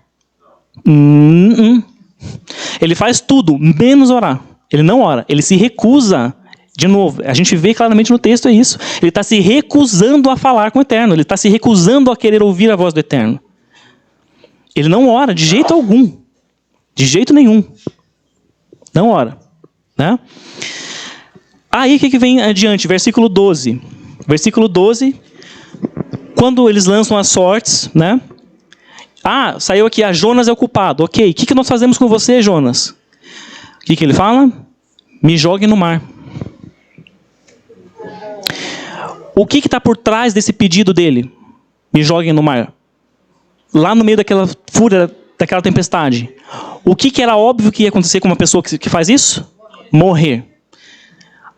Ele faz tudo, menos orar. Ele não ora. Ele se recusa. De novo, a gente vê claramente no texto, é isso. Ele está se recusando a falar com o Eterno. Ele está se recusando a querer ouvir a voz do Eterno. Ele não ora de jeito algum. De jeito nenhum. Não ora. Né? Aí o que vem adiante? Versículo 12. Versículo 12. Quando eles lançam as sortes, né? Saiu aqui, Jonas é o culpado. Ok, o que nós fazemos com você, Jonas? O que ele fala? Me jogue no mar. O que está por trás desse pedido dele? Me joguem no mar. Lá no meio daquela fúria, daquela tempestade. O que era óbvio que ia acontecer com uma pessoa que faz isso? Morrer.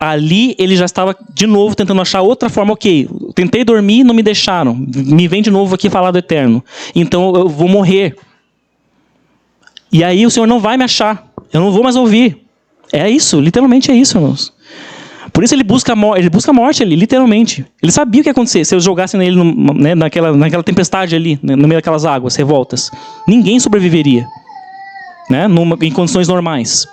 Ali ele já estava de novo tentando achar outra forma. Ok, tentei dormir, não me deixaram. Me vem de novo aqui falar do Eterno. Então eu vou morrer. E aí o Senhor não vai me achar. Eu não vou mais ouvir. É isso, literalmente é isso, irmãos. Por isso ele busca a morte ali, literalmente. Ele sabia o que ia acontecer se eu jogasse nele naquela tempestade ali, no meio daquelas águas revoltas. Ninguém sobreviveria, né, em condições normais.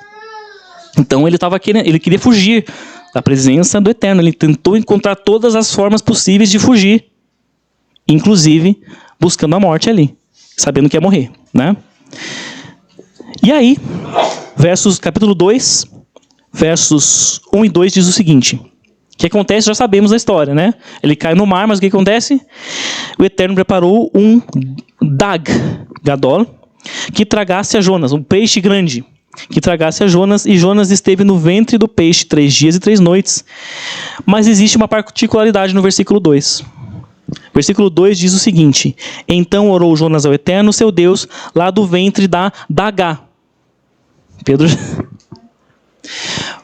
Então ele queria fugir da presença do Eterno. Ele tentou encontrar todas as formas possíveis de fugir, inclusive buscando a morte ali, sabendo que ia morrer, né? E aí, capítulo 2, versos 1 e 2 diz o seguinte. O que acontece, já sabemos a história, né? Ele cai no mar, mas o que acontece? O Eterno preparou um dag, gadol, que tragasse a Jonas, um peixe grande, que tragasse a Jonas, e Jonas esteve no ventre do peixe 3 dias e 3 noites. Mas existe uma particularidade no versículo 2. Versículo 2 diz o seguinte: então orou Jonas ao Eterno, seu Deus, lá do ventre da Dagá. Pedro...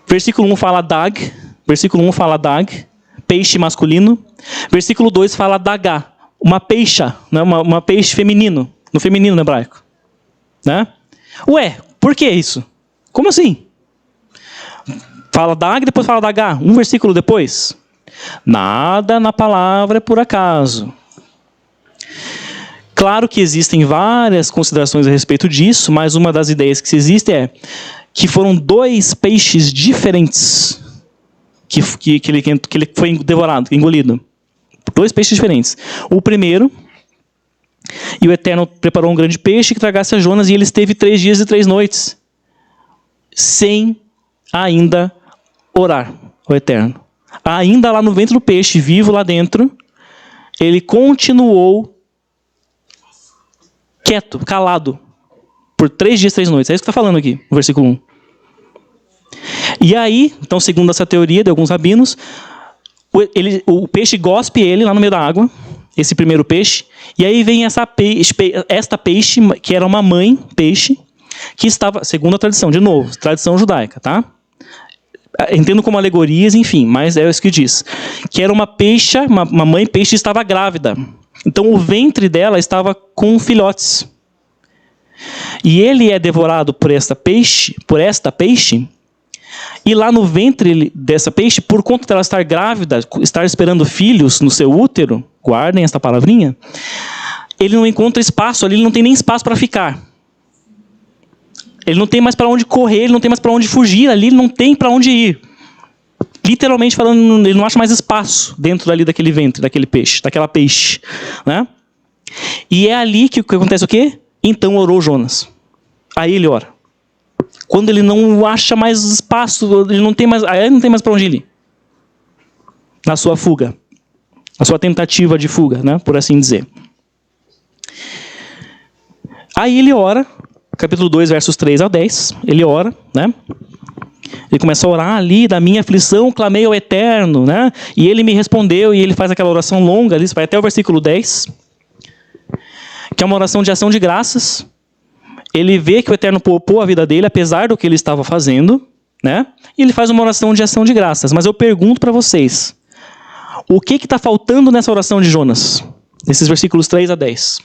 Versículo 1 fala dag. Versículo 1 fala dag, peixe masculino. Versículo 2 fala dagá, uma peixa, né? uma peixe feminino, no feminino no hebraico. Né? Ué, por que isso? Como assim? Fala dag, depois fala dagá, um versículo depois. Nada na palavra é por acaso. Claro que existem várias considerações a respeito disso, mas uma das ideias que existe é que foram 2 peixes diferentes que ele foi devorado, engolido. 2 peixes diferentes. O primeiro E o Eterno preparou um grande peixe que tragasse a Jonas, e ele esteve 3 dias e 3 noites, sem ainda orar ao Eterno. Ainda lá no ventre do peixe, vivo lá dentro, ele continuou quieto, calado, por 3 dias e 3 noites. É isso que está falando aqui, no versículo 1. E aí, então, segundo essa teoria de alguns rabinos, o peixe gospe ele lá no meio da água, esse primeiro peixe, e aí vem esta peixe, que era uma mãe peixe, que estava, segundo a tradição, de novo, tradição judaica, tá? Entendo como alegorias, enfim, mas é isso que diz. Que era uma mãe peixe estava grávida. Então o ventre dela estava com filhotes. E ele é devorado por esta peixe, e lá no ventre dessa peixe, por conta dela estar grávida, estar esperando filhos no seu útero, guardem esta palavrinha, ele não encontra espaço ali, ele não tem nem espaço para ficar. Ele não tem mais para onde correr, ele não tem mais para onde fugir, ali ele não tem para onde ir. Literalmente falando, ele não acha mais espaço dentro dali daquele ventre, daquele peixe, daquela peixe, né? E é ali que acontece o quê? Então orou Jonas. Aí ele ora. Quando ele não acha mais espaço, ele não tem mais para onde ir. Na sua fuga. Na sua tentativa de fuga, né? Por assim dizer. Aí ele ora, capítulo 2, versos 3 ao 10, ele ora, né? Ele começa a orar ali, da minha aflição clamei ao Eterno, né? E ele me respondeu, e ele faz aquela oração longa ali, vai até o versículo 10, que é uma oração de ação de graças. Ele vê que o Eterno poupou a vida dele, apesar do que ele estava fazendo, né? E ele faz uma oração de ação de graças. Mas eu pergunto para vocês, o que está faltando nessa oração de Jonas? Nesses versículos 3 a 10.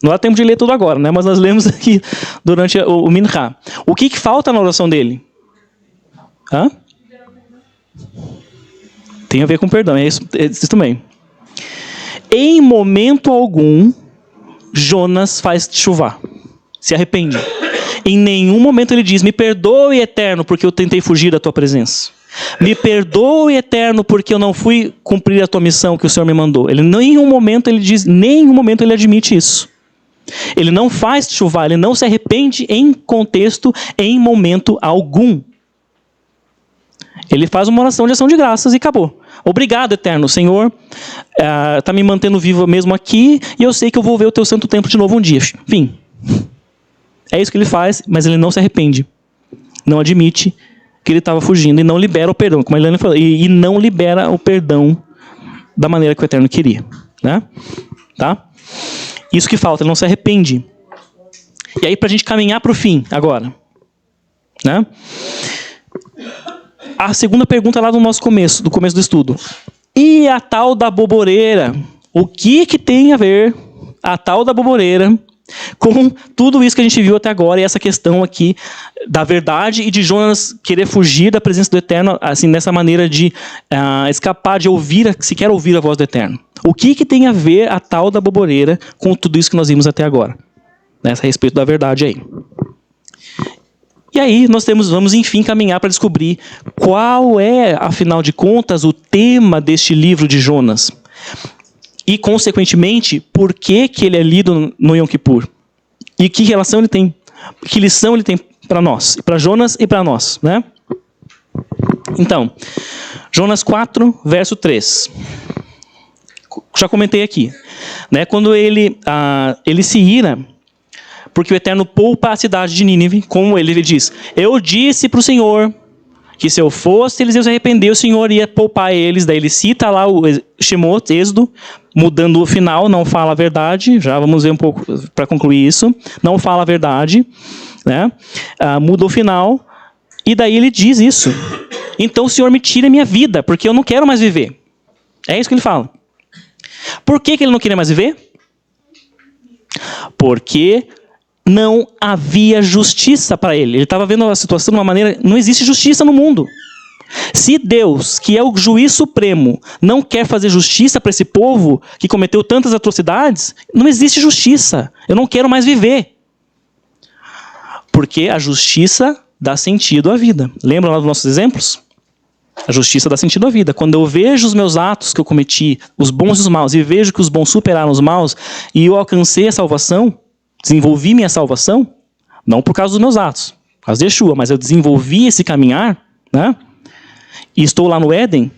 Não dá tempo de ler tudo agora, né? Mas nós lemos aqui durante o Minchá. O que falta na oração dele? Hã? Tem a ver com perdão, é isso também. Em momento algum, Jonas faz chuva. Se arrepende. Em nenhum momento ele diz, me perdoe, Eterno, porque eu tentei fugir da tua presença. Me perdoe, Eterno, porque eu não fui cumprir a tua missão que o Senhor me mandou. Ele, nenhum momento ele diz, nenhum momento ele admite isso. Ele não faz chuva, ele não se arrepende em contexto, em momento algum. Ele faz uma oração de ação de graças e acabou. Obrigado, Eterno, o Senhor está me mantendo vivo mesmo aqui, e eu sei que eu vou ver o teu santo templo de novo um dia. Enfim. É isso que ele faz, mas ele não se arrepende. Não admite que ele estava fugindo e não libera o perdão, como a Helena falou, e não libera o perdão da maneira que o Eterno queria. Né? Tá? Isso que falta, ele não se arrepende. E aí, para a gente caminhar para o fim, agora. Né? A segunda pergunta lá do nosso começo, do estudo. E a tal da boboreira? O que tem a ver a tal da boboreira com tudo isso que a gente viu até agora, e essa questão aqui da verdade e de Jonas querer fugir da presença do Eterno, assim, nessa maneira de escapar de sequer ouvir a voz do Eterno? O que tem a ver a tal da boboreira com tudo isso que nós vimos até agora? A respeito da verdade aí. E aí nós vamos enfim caminhar para descobrir qual é, afinal de contas, o tema deste livro de Jonas. E, consequentemente, por que ele é lido no Yom Kippur? E que relação ele tem, que lição ele tem para nós, para Jonas e para nós, né? Então, Jonas 4, verso 3. Já comentei aqui, né? Quando ele se ira, porque o Eterno poupa a cidade de Nínive, como ele diz, eu disse para o Senhor que se eu fosse, eles iam se arrepender, o Senhor ia poupar eles. Daí ele cita lá o Shemot, Êxodo, mudando o final, não fala a verdade. Já vamos ver um pouco para concluir isso. Não fala a verdade, né? Muda o final. E daí ele diz isso. Então o Senhor me tira a minha vida, porque eu não quero mais viver. É isso que ele fala. Por que ele não queria mais viver? Porque não havia justiça para ele. Ele estava vendo a situação de uma maneira... Não existe justiça no mundo. Se Deus, que é o juiz supremo, não quer fazer justiça para esse povo que cometeu tantas atrocidades, não existe justiça. Eu não quero mais viver. Porque a justiça dá sentido à vida. Lembra lá dos nossos exemplos? A justiça dá sentido à vida. Quando eu vejo os meus atos que eu cometi, os bons e os maus, e vejo que os bons superaram os maus, e eu alcancei a salvação, desenvolvi minha salvação, não por causa dos meus atos, por causa de Yeshua, mas eu desenvolvi esse caminhar, né? E estou lá no Éden,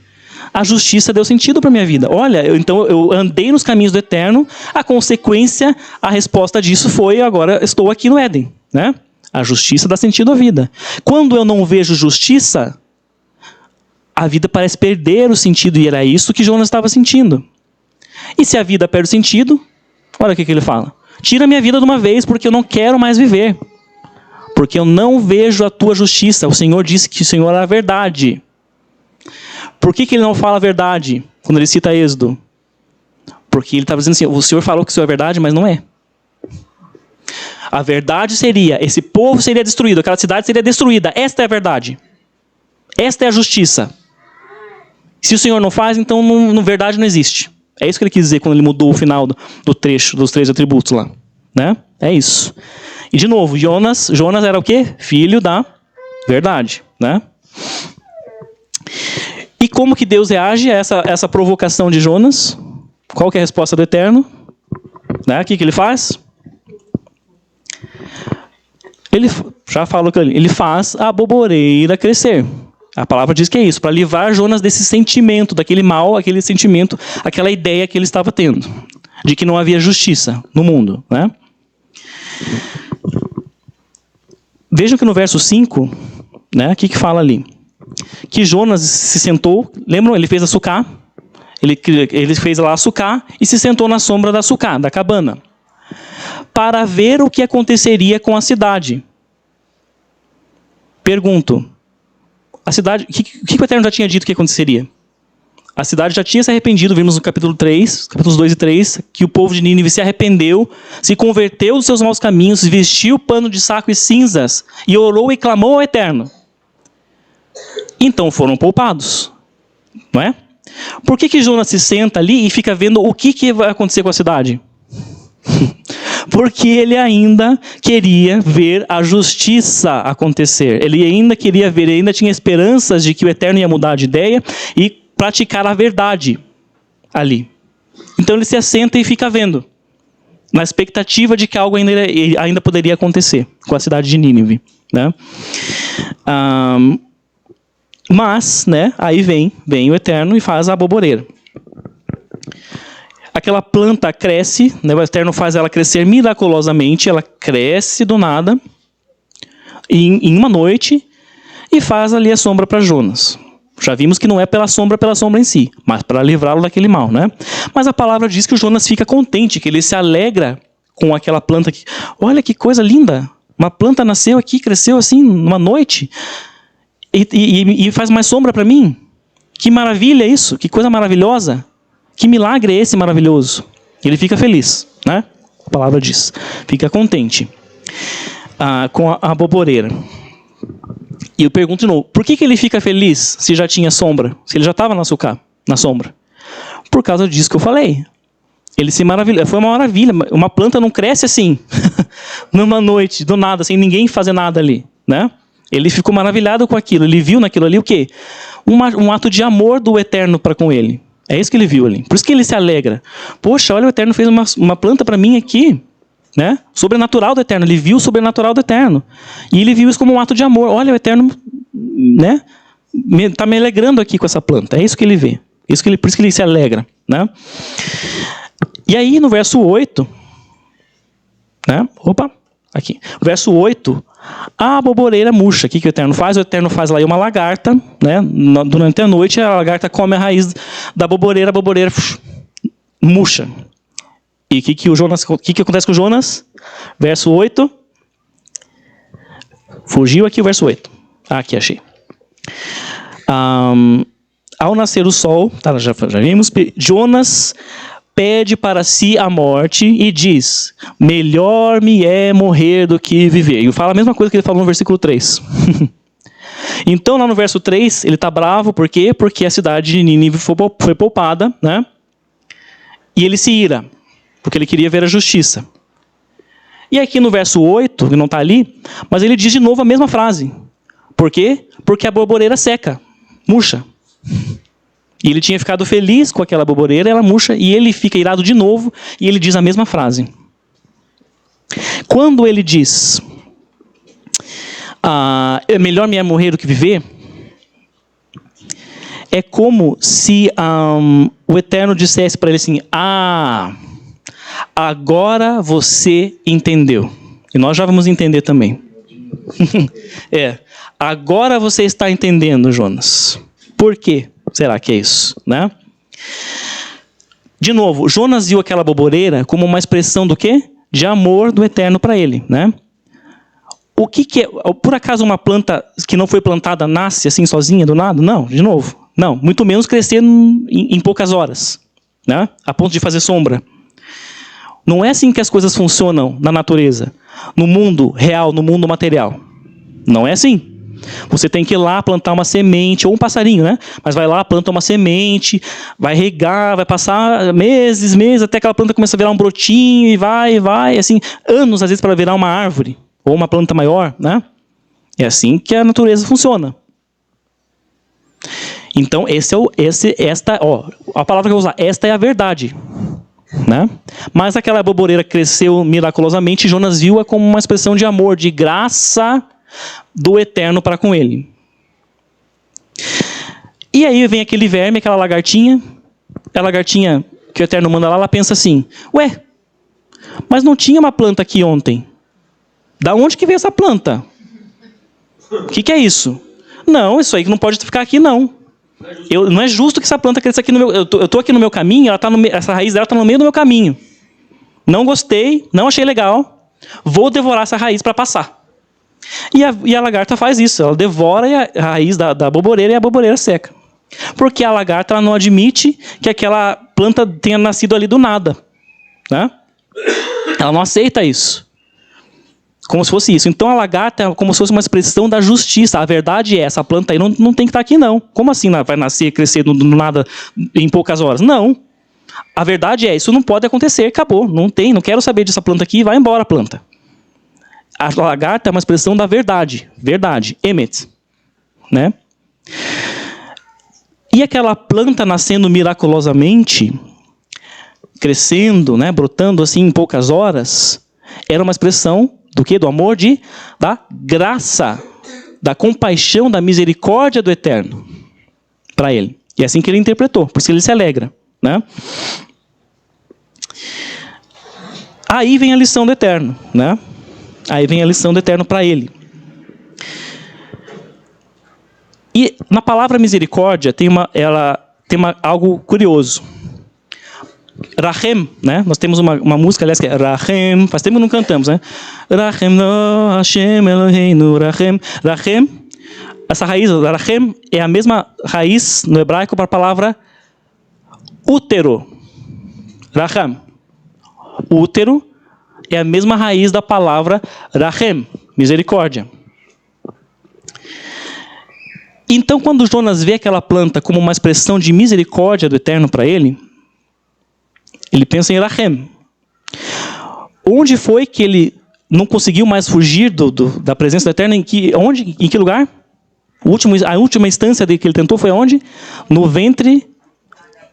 a justiça deu sentido para a minha vida. Olha, então eu andei nos caminhos do eterno, a consequência, a resposta disso foi, agora estou aqui no Éden, né? A justiça dá sentido à vida. Quando eu não vejo justiça, a vida parece perder o sentido, e era isso que Jonas estava sentindo. E se a vida perde o sentido, olha o que ele fala. Tira minha vida de uma vez, porque eu não quero mais viver. Porque eu não vejo a tua justiça. O Senhor disse que o Senhor é a verdade. Por que ele não fala a verdade quando ele cita Êxodo? Porque ele estava dizendo assim, o Senhor falou que isso é verdade, mas não é. A verdade seria, esse povo seria destruído, aquela cidade seria destruída. Esta é a verdade. Esta é a justiça. Se o Senhor não faz, então verdade não existe. É isso que ele quis dizer quando ele mudou o final do trecho dos 3 atributos lá. Né? É isso. E de novo, Jonas era o quê? Filho da verdade. Né? E como que Deus reage a essa provocação de Jonas? Qual que é a resposta do Eterno? Né? O que ele faz? Ele já falou que ele faz a boboreira crescer. A palavra diz que é isso, para livrar Jonas desse sentimento, daquele mal, aquele sentimento, aquela ideia que ele estava tendo, de que não havia justiça no mundo. Né? Vejam que no verso 5, né, o que fala ali? Que Jonas se sentou, lembram? Ele fez a sucá, ele fez lá a sucá e se sentou na sombra da sucá, da cabana, para ver o que aconteceria com a cidade. Pergunto, a cidade, o que o Eterno já tinha dito que aconteceria? A cidade já tinha se arrependido, vimos no capítulo 3, capítulos 2 e 3, que o povo de Nínive se arrependeu, se converteu dos seus maus caminhos, vestiu o pano de saco e cinzas, e orou e clamou ao Eterno. Então foram poupados, não é? Por que Jonas se senta ali e fica vendo o que vai acontecer com a cidade? Porque ele ainda queria ver a justiça acontecer. Ele ainda queria ver, ele ainda tinha esperanças de que o Eterno ia mudar de ideia e praticar a verdade ali. Então ele se assenta e fica vendo, na expectativa de que algo ainda poderia acontecer com a cidade de Nínive. Né? Mas, né, aí vem o Eterno e faz a boboreira. Aquela planta cresce, né, o Eterno faz ela crescer miraculosamente, ela cresce do nada, em uma noite, e faz ali a sombra para Jonas. Já vimos que não é pela sombra em si, mas para livrá-lo daquele mal, né? Mas a palavra diz que o Jonas fica contente, que ele se alegra com aquela planta. Olha que coisa linda, uma planta nasceu aqui, cresceu assim, numa noite, e faz mais sombra para mim. Que maravilha isso, que coisa maravilhosa. Que milagre é esse maravilhoso? Ele fica feliz, né? A palavra diz. Fica contente com a boboreira. E eu pergunto de novo, por que ele fica feliz se já tinha sombra? Se ele já estava na sombra? Por causa disso que eu falei. Ele se maravilhou. Foi uma maravilha. Uma planta não cresce assim, numa noite, do nada, sem ninguém fazer nada ali, né? Ele ficou maravilhado com aquilo. Ele viu naquilo ali o quê? Um ato de amor do Eterno para com ele. É isso que ele viu ali. Por isso que ele se alegra. Poxa, olha, o Eterno fez uma planta para mim aqui. Né? Sobrenatural do Eterno. Ele viu o sobrenatural do Eterno. E ele viu isso como um ato de amor. Olha, o Eterno, né, está me alegrando aqui com essa planta. É isso que ele vê. Por isso que ele se alegra. Né? E aí, no verso 8... Né? Aqui. Verso 8... A boboreira murcha. O que o Eterno faz? O Eterno faz lá uma lagarta, né? Durante a noite, a lagarta come a raiz da boboreira, a boboreira murcha. E o que acontece com o Jonas? Verso 8. Fugiu aqui o verso 8. Aqui, achei. Ao nascer o sol, tá, já vimos, Jonas pede para si a morte e diz, melhor me é morrer do que viver. E fala a mesma coisa que ele falou no versículo 3. Então, lá no verso 3, ele está bravo, por quê? Porque a cidade de Nínive foi poupada, né? E ele se ira, porque ele queria ver a justiça. E aqui no verso 8, que não está ali, mas ele diz de novo a mesma frase. Por quê? Porque a boboreira seca, murcha. E ele tinha ficado feliz com aquela boboreira, ela murcha, e ele fica irado de novo, e ele diz a mesma frase. Quando ele diz, é melhor me morrer do que viver, é como se o Eterno dissesse para ele assim, agora você entendeu. E nós já vamos entender também. Agora você está entendendo, Jonas. Por quê? Será que é isso, né? De novo, Jonas viu aquela boboreira como uma expressão do quê? De amor do Eterno para ele, né? O que é? Por acaso uma planta que não foi plantada nasce assim sozinha do nada? Não, de novo. Não, muito menos crescer em poucas horas, né? A ponto de fazer sombra. Não é assim que as coisas funcionam na natureza, no mundo real, no mundo material. Não é assim. Você tem que ir lá plantar uma semente, ou um passarinho, né? Mas vai lá, planta uma semente, vai regar, vai passar meses, até aquela planta começa a virar um brotinho e vai, assim, anos às vezes para virar uma árvore, ou uma planta maior, né? É assim que a natureza funciona. Então, a palavra que eu vou usar, esta é a verdade, né? Mas aquela boboreira cresceu miraculosamente e Jonas viu-a como uma expressão de amor, de graça do Eterno para com ele. E aí vem aquele verme, aquela lagartinha, a lagartinha que o Eterno manda lá, ela pensa assim, mas não tinha uma planta aqui ontem. Da onde que veio essa planta? O que é isso? Não, isso aí não pode ficar aqui não. Não é justo que essa planta cresça aqui no meu... Eu tô aqui no meu caminho, essa raiz dela está no meio do meu caminho. Não gostei, não achei legal, vou devorar essa raiz para passar. E a lagarta faz isso, ela devora a raiz da boboreira e a boboreira seca. Porque a lagarta ela não admite que aquela planta tenha nascido ali do nada, né? Ela não aceita isso. Como se fosse isso. Então a lagarta é como se fosse uma expressão da justiça. A verdade é, essa planta aí não tem que estar aqui não. Como assim vai nascer, crescer do nada em poucas horas? Não. A verdade é, isso não pode acontecer, acabou. Não quero saber dessa planta aqui, vai embora a planta. A lagarta é uma expressão da verdade. Verdade. Emet. Né? E aquela planta nascendo miraculosamente, crescendo, né, brotando assim em poucas horas, era uma expressão do quê? Do amor da graça, da compaixão, da misericórdia do Eterno para ele. E é assim que ele interpretou, por isso que ele se alegra, né? Aí vem a lição do Eterno, né? Aí vem a lição do Eterno para ele. E na palavra misericórdia tem algo curioso. Rahem, né? Nós temos uma música, aliás, que é Rahem. Faz tempo que não cantamos, né? Rahem no Hashem Eloheinu Rahem. Rahem, essa raiz, Rahem, é a mesma raiz no hebraico para a palavra útero. Rahem. Útero é a mesma raiz da palavra Rahem, misericórdia. Então, quando Jonas vê aquela planta como uma expressão de misericórdia do Eterno para ele pensa em Rahem. Onde foi que ele não conseguiu mais fugir da presença do Eterno? Em que lugar? A última instância que ele tentou foi onde? No ventre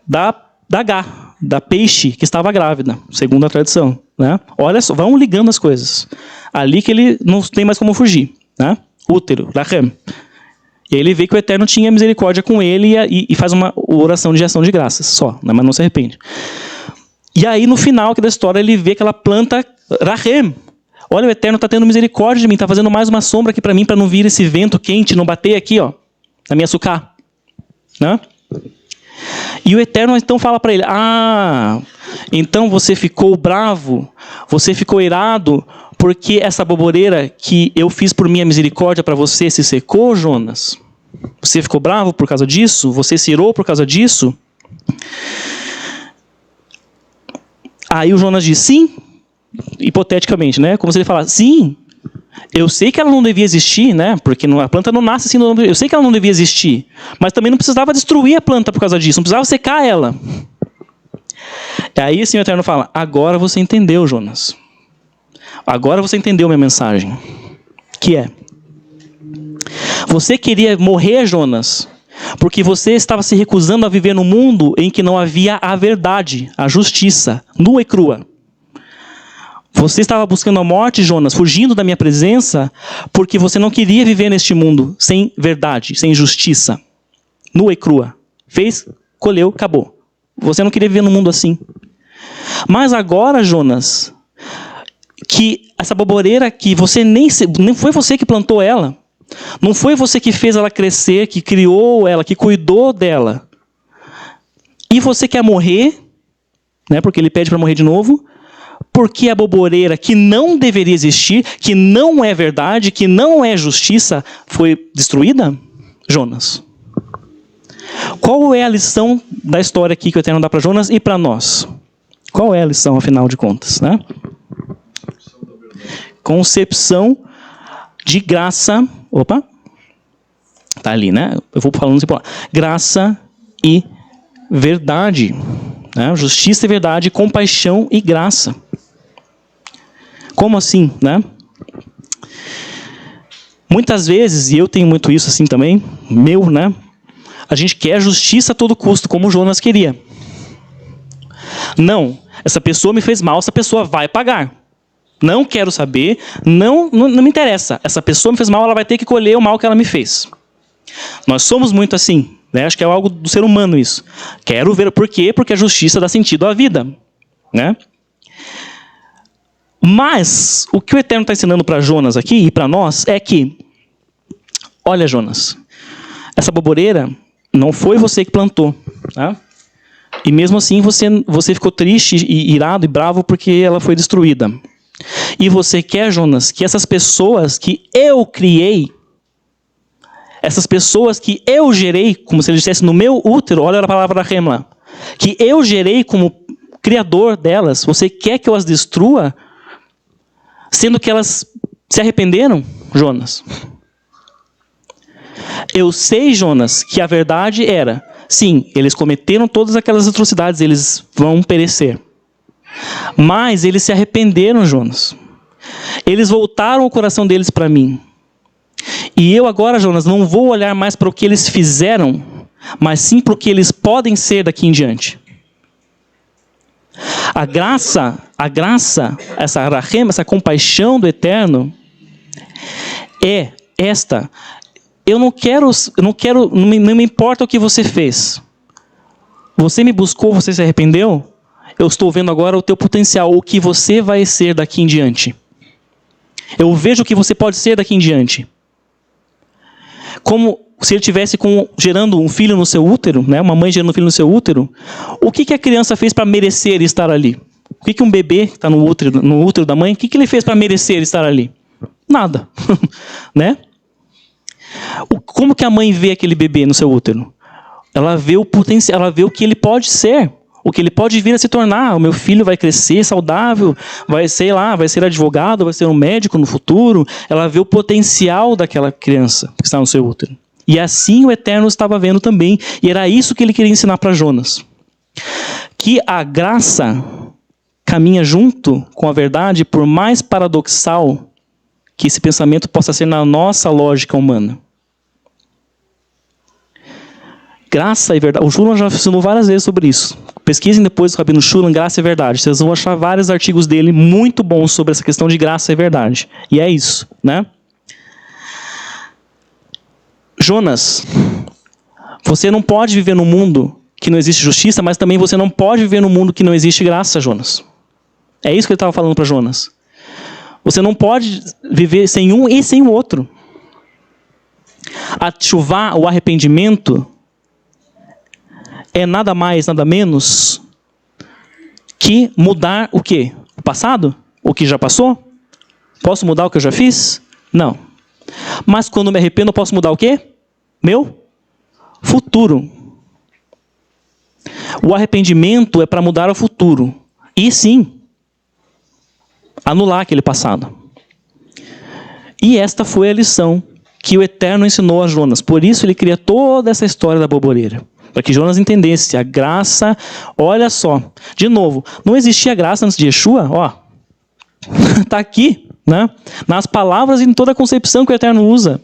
da Agá, da peixe que estava grávida, segundo a tradição. Né? Olha só, vão ligando as coisas. Ali que ele não tem mais como fugir. Né? Útero, Rahem. E aí ele vê que o Eterno tinha misericórdia com ele e faz uma oração de ação de graças só, né? Mas não se arrepende. E aí no final da história ele vê aquela planta Rahem. Olha, o Eterno está tendo misericórdia de mim, está fazendo mais uma sombra aqui para mim, para não vir esse vento quente, não bater aqui, ó, na minha sucá. Né? E o Eterno então fala para ele, então você ficou bravo, você ficou irado, porque essa boboreira que eu fiz por minha misericórdia para você se secou, Jonas? Você ficou bravo por causa disso? Você se irou por causa disso? Aí o Jonas diz, sim, hipoteticamente, né? Como se ele falasse, sim, eu sei que ela não devia existir, né? Porque a planta não nasce assim, eu sei que ela não devia existir, mas também não precisava destruir a planta por causa disso, não precisava secar ela. E aí assim o Eterno fala, agora você entendeu, Jonas. Agora você entendeu minha mensagem. Que é, você queria morrer, Jonas, Porque você estava se recusando a viver num mundo em que não havia a verdade, a justiça, nua e crua. Você estava buscando a morte, Jonas, fugindo da minha presença, porque você não queria viver neste mundo sem verdade, sem justiça, nua e crua. Fez, colheu, acabou. Você não queria viver num mundo assim. Mas agora, Jonas, que essa boboreira que você nem foi você que plantou ela, não foi você que fez ela crescer, que criou ela, que cuidou dela. E você quer morrer, né, porque ele pede para morrer de novo, porque a boboreira que não deveria existir, que não é verdade, que não é justiça, foi destruída? Jonas. Qual é a lição da história aqui que o Eterno dá para Jonas e para nós? Qual é a lição, afinal de contas, né? Concepção de graça. Opa! Tá ali, né? Eu vou falando assim por lá. Graça e verdade. Né? Justiça e verdade, compaixão e graça. Como assim, né? Muitas vezes, e eu tenho muito isso assim também, né? A gente quer justiça a todo custo, como Jonas queria. Não, essa pessoa me fez mal, essa pessoa vai pagar. Não quero saber, não me interessa. Essa pessoa me fez mal, ela vai ter que colher o mal que ela me fez. Nós somos muito assim, né? Acho que é algo do ser humano isso. Quero ver por quê? Porque a justiça dá sentido à vida, né? Mas o que o Eterno está ensinando para Jonas aqui e para nós é que, olha, Jonas, essa boboreira não foi você que plantou, tá? E mesmo assim você ficou triste e irado e bravo porque ela foi destruída. E você quer, Jonas, que essas pessoas que eu criei, essas pessoas que eu gerei, como se ele dissesse no meu útero, olha a palavra Rema, que eu gerei como criador delas, você quer que eu as destrua, sendo que elas se arrependeram, Jonas? Eu sei, Jonas, que a verdade era, sim, eles cometeram todas aquelas atrocidades, eles vão perecer. Mas eles se arrependeram, Jonas. Eles voltaram o coração deles para mim. E eu agora, Jonas, não vou olhar mais para o que eles fizeram, mas sim para o que eles podem ser daqui em diante. A graça, essa rahem, essa compaixão do Eterno, é esta. Não me importa o que você fez. Você me buscou, você se arrependeu? Eu estou vendo agora o teu potencial, o que você vai ser daqui em diante. Eu vejo o que você pode ser daqui em diante. Como se ele estivesse gerando um filho no seu útero, né? Uma mãe gerando um filho no seu útero. O que a criança fez para merecer estar ali? O que um bebê que está no útero da mãe, o que ele fez para merecer estar ali? Nada. Né? Como que a mãe vê aquele bebê no seu útero? Ela vê o potencial, ela vê o que ele pode ser. O que ele pode vir a se tornar. O meu filho vai crescer saudável, vai ser advogado, vai ser um médico no futuro. Ela vê o potencial daquela criança que está no seu útero. E assim o Eterno estava vendo também. E era isso que ele queria ensinar para Jonas. Que a graça caminha junto com a verdade, por mais paradoxal que esse pensamento possa ser na nossa lógica humana. Graça e verdade. O Shulam já ensinou várias vezes sobre isso. Pesquisem depois do Rabino Shulam, graça e verdade. Vocês vão achar vários artigos dele muito bons sobre essa questão de graça e verdade. E é isso, né? Jonas, você não pode viver num mundo que não existe justiça, mas também você não pode viver num mundo que não existe graça, Jonas. É isso que ele estava falando para Jonas. Você não pode viver sem um e sem o outro. A teshuvá, o arrependimento, é nada mais, nada menos que mudar o quê? O passado? O que já passou? Posso mudar o que eu já fiz? Não. Mas quando me arrependo, eu posso mudar o quê? Meu futuro. O arrependimento é para mudar o futuro. E sim, anular aquele passado. E esta foi a lição que o Eterno ensinou a Jonas. Por isso ele cria toda essa história da boboreira. Para que Jonas entendesse a graça. Olha só, de novo, não existia graça antes de Yeshua? Ó, está aqui, né? Nas palavras e em toda a concepção que o Eterno usa.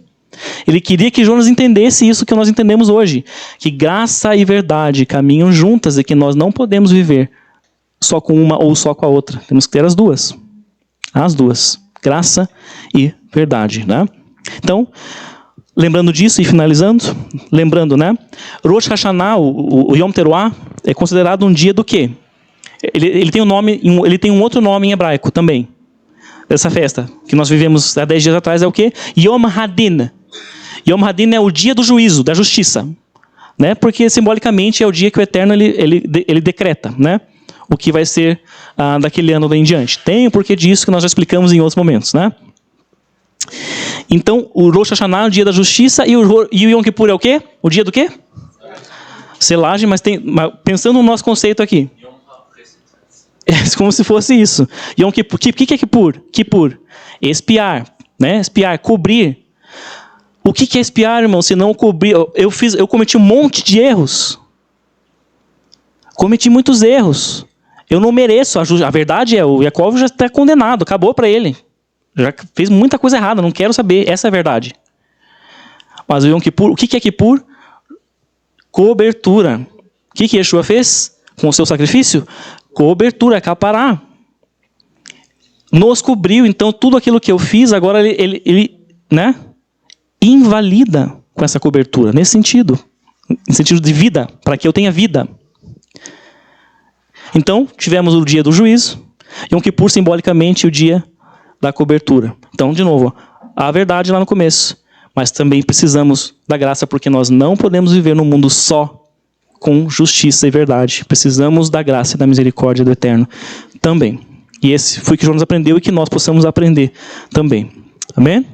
Ele queria que Jonas entendesse isso que nós entendemos hoje, que graça e verdade caminham juntas e que nós não podemos viver só com uma ou só com a outra. Temos que ter as duas. As duas. Graça e verdade, né? Então, lembrando disso e finalizando, lembrando, né? Rosh Hashanah, o Yom Teruah, é considerado um dia do quê? Ele tem um nome, ele tem um outro nome em hebraico também. Essa festa que nós vivemos há 10 dias atrás é o quê? Yom Hadin. Yom Hadin é o dia do juízo, da justiça, né? Porque simbolicamente é o dia que o Eterno ele decreta, né? O que vai ser daquele ano daí em diante. Tem o porquê disso que nós já explicamos em outros momentos, né? Então, o Rosh Hashanah é o dia da justiça e o Yom Kippur é o quê? O dia do quê? Selagem, mas pensando no nosso conceito aqui. É como se fosse isso. Yom Kippur. O que é Kippur? Kippur. Espiar, né? Espiar, cobrir. O que é espiar, irmão? Se não cobrir, eu cometi um monte de erros. Cometi muitos erros. Eu não mereço. A verdade é, o Jacob já está condenado, acabou para ele. Já fez muita coisa errada, não quero saber. Essa é a verdade. Mas o Yom Kippur, o que é Kippur? Cobertura. O que Yeshua fez com o seu sacrifício? Cobertura, acaparar. Nos cobriu, então tudo aquilo que eu fiz, agora ele né, invalida com essa cobertura, nesse sentido. Em sentido de vida, para que eu tenha vida. Então, tivemos o dia do juízo, Yom Kippur simbolicamente o dia da cobertura. Então, de novo, a verdade lá no começo, mas também precisamos da graça, porque nós não podemos viver num mundo só com justiça e verdade. Precisamos da graça e da misericórdia do Eterno também. E esse foi o que Jonas aprendeu e que nós possamos aprender também. Amém?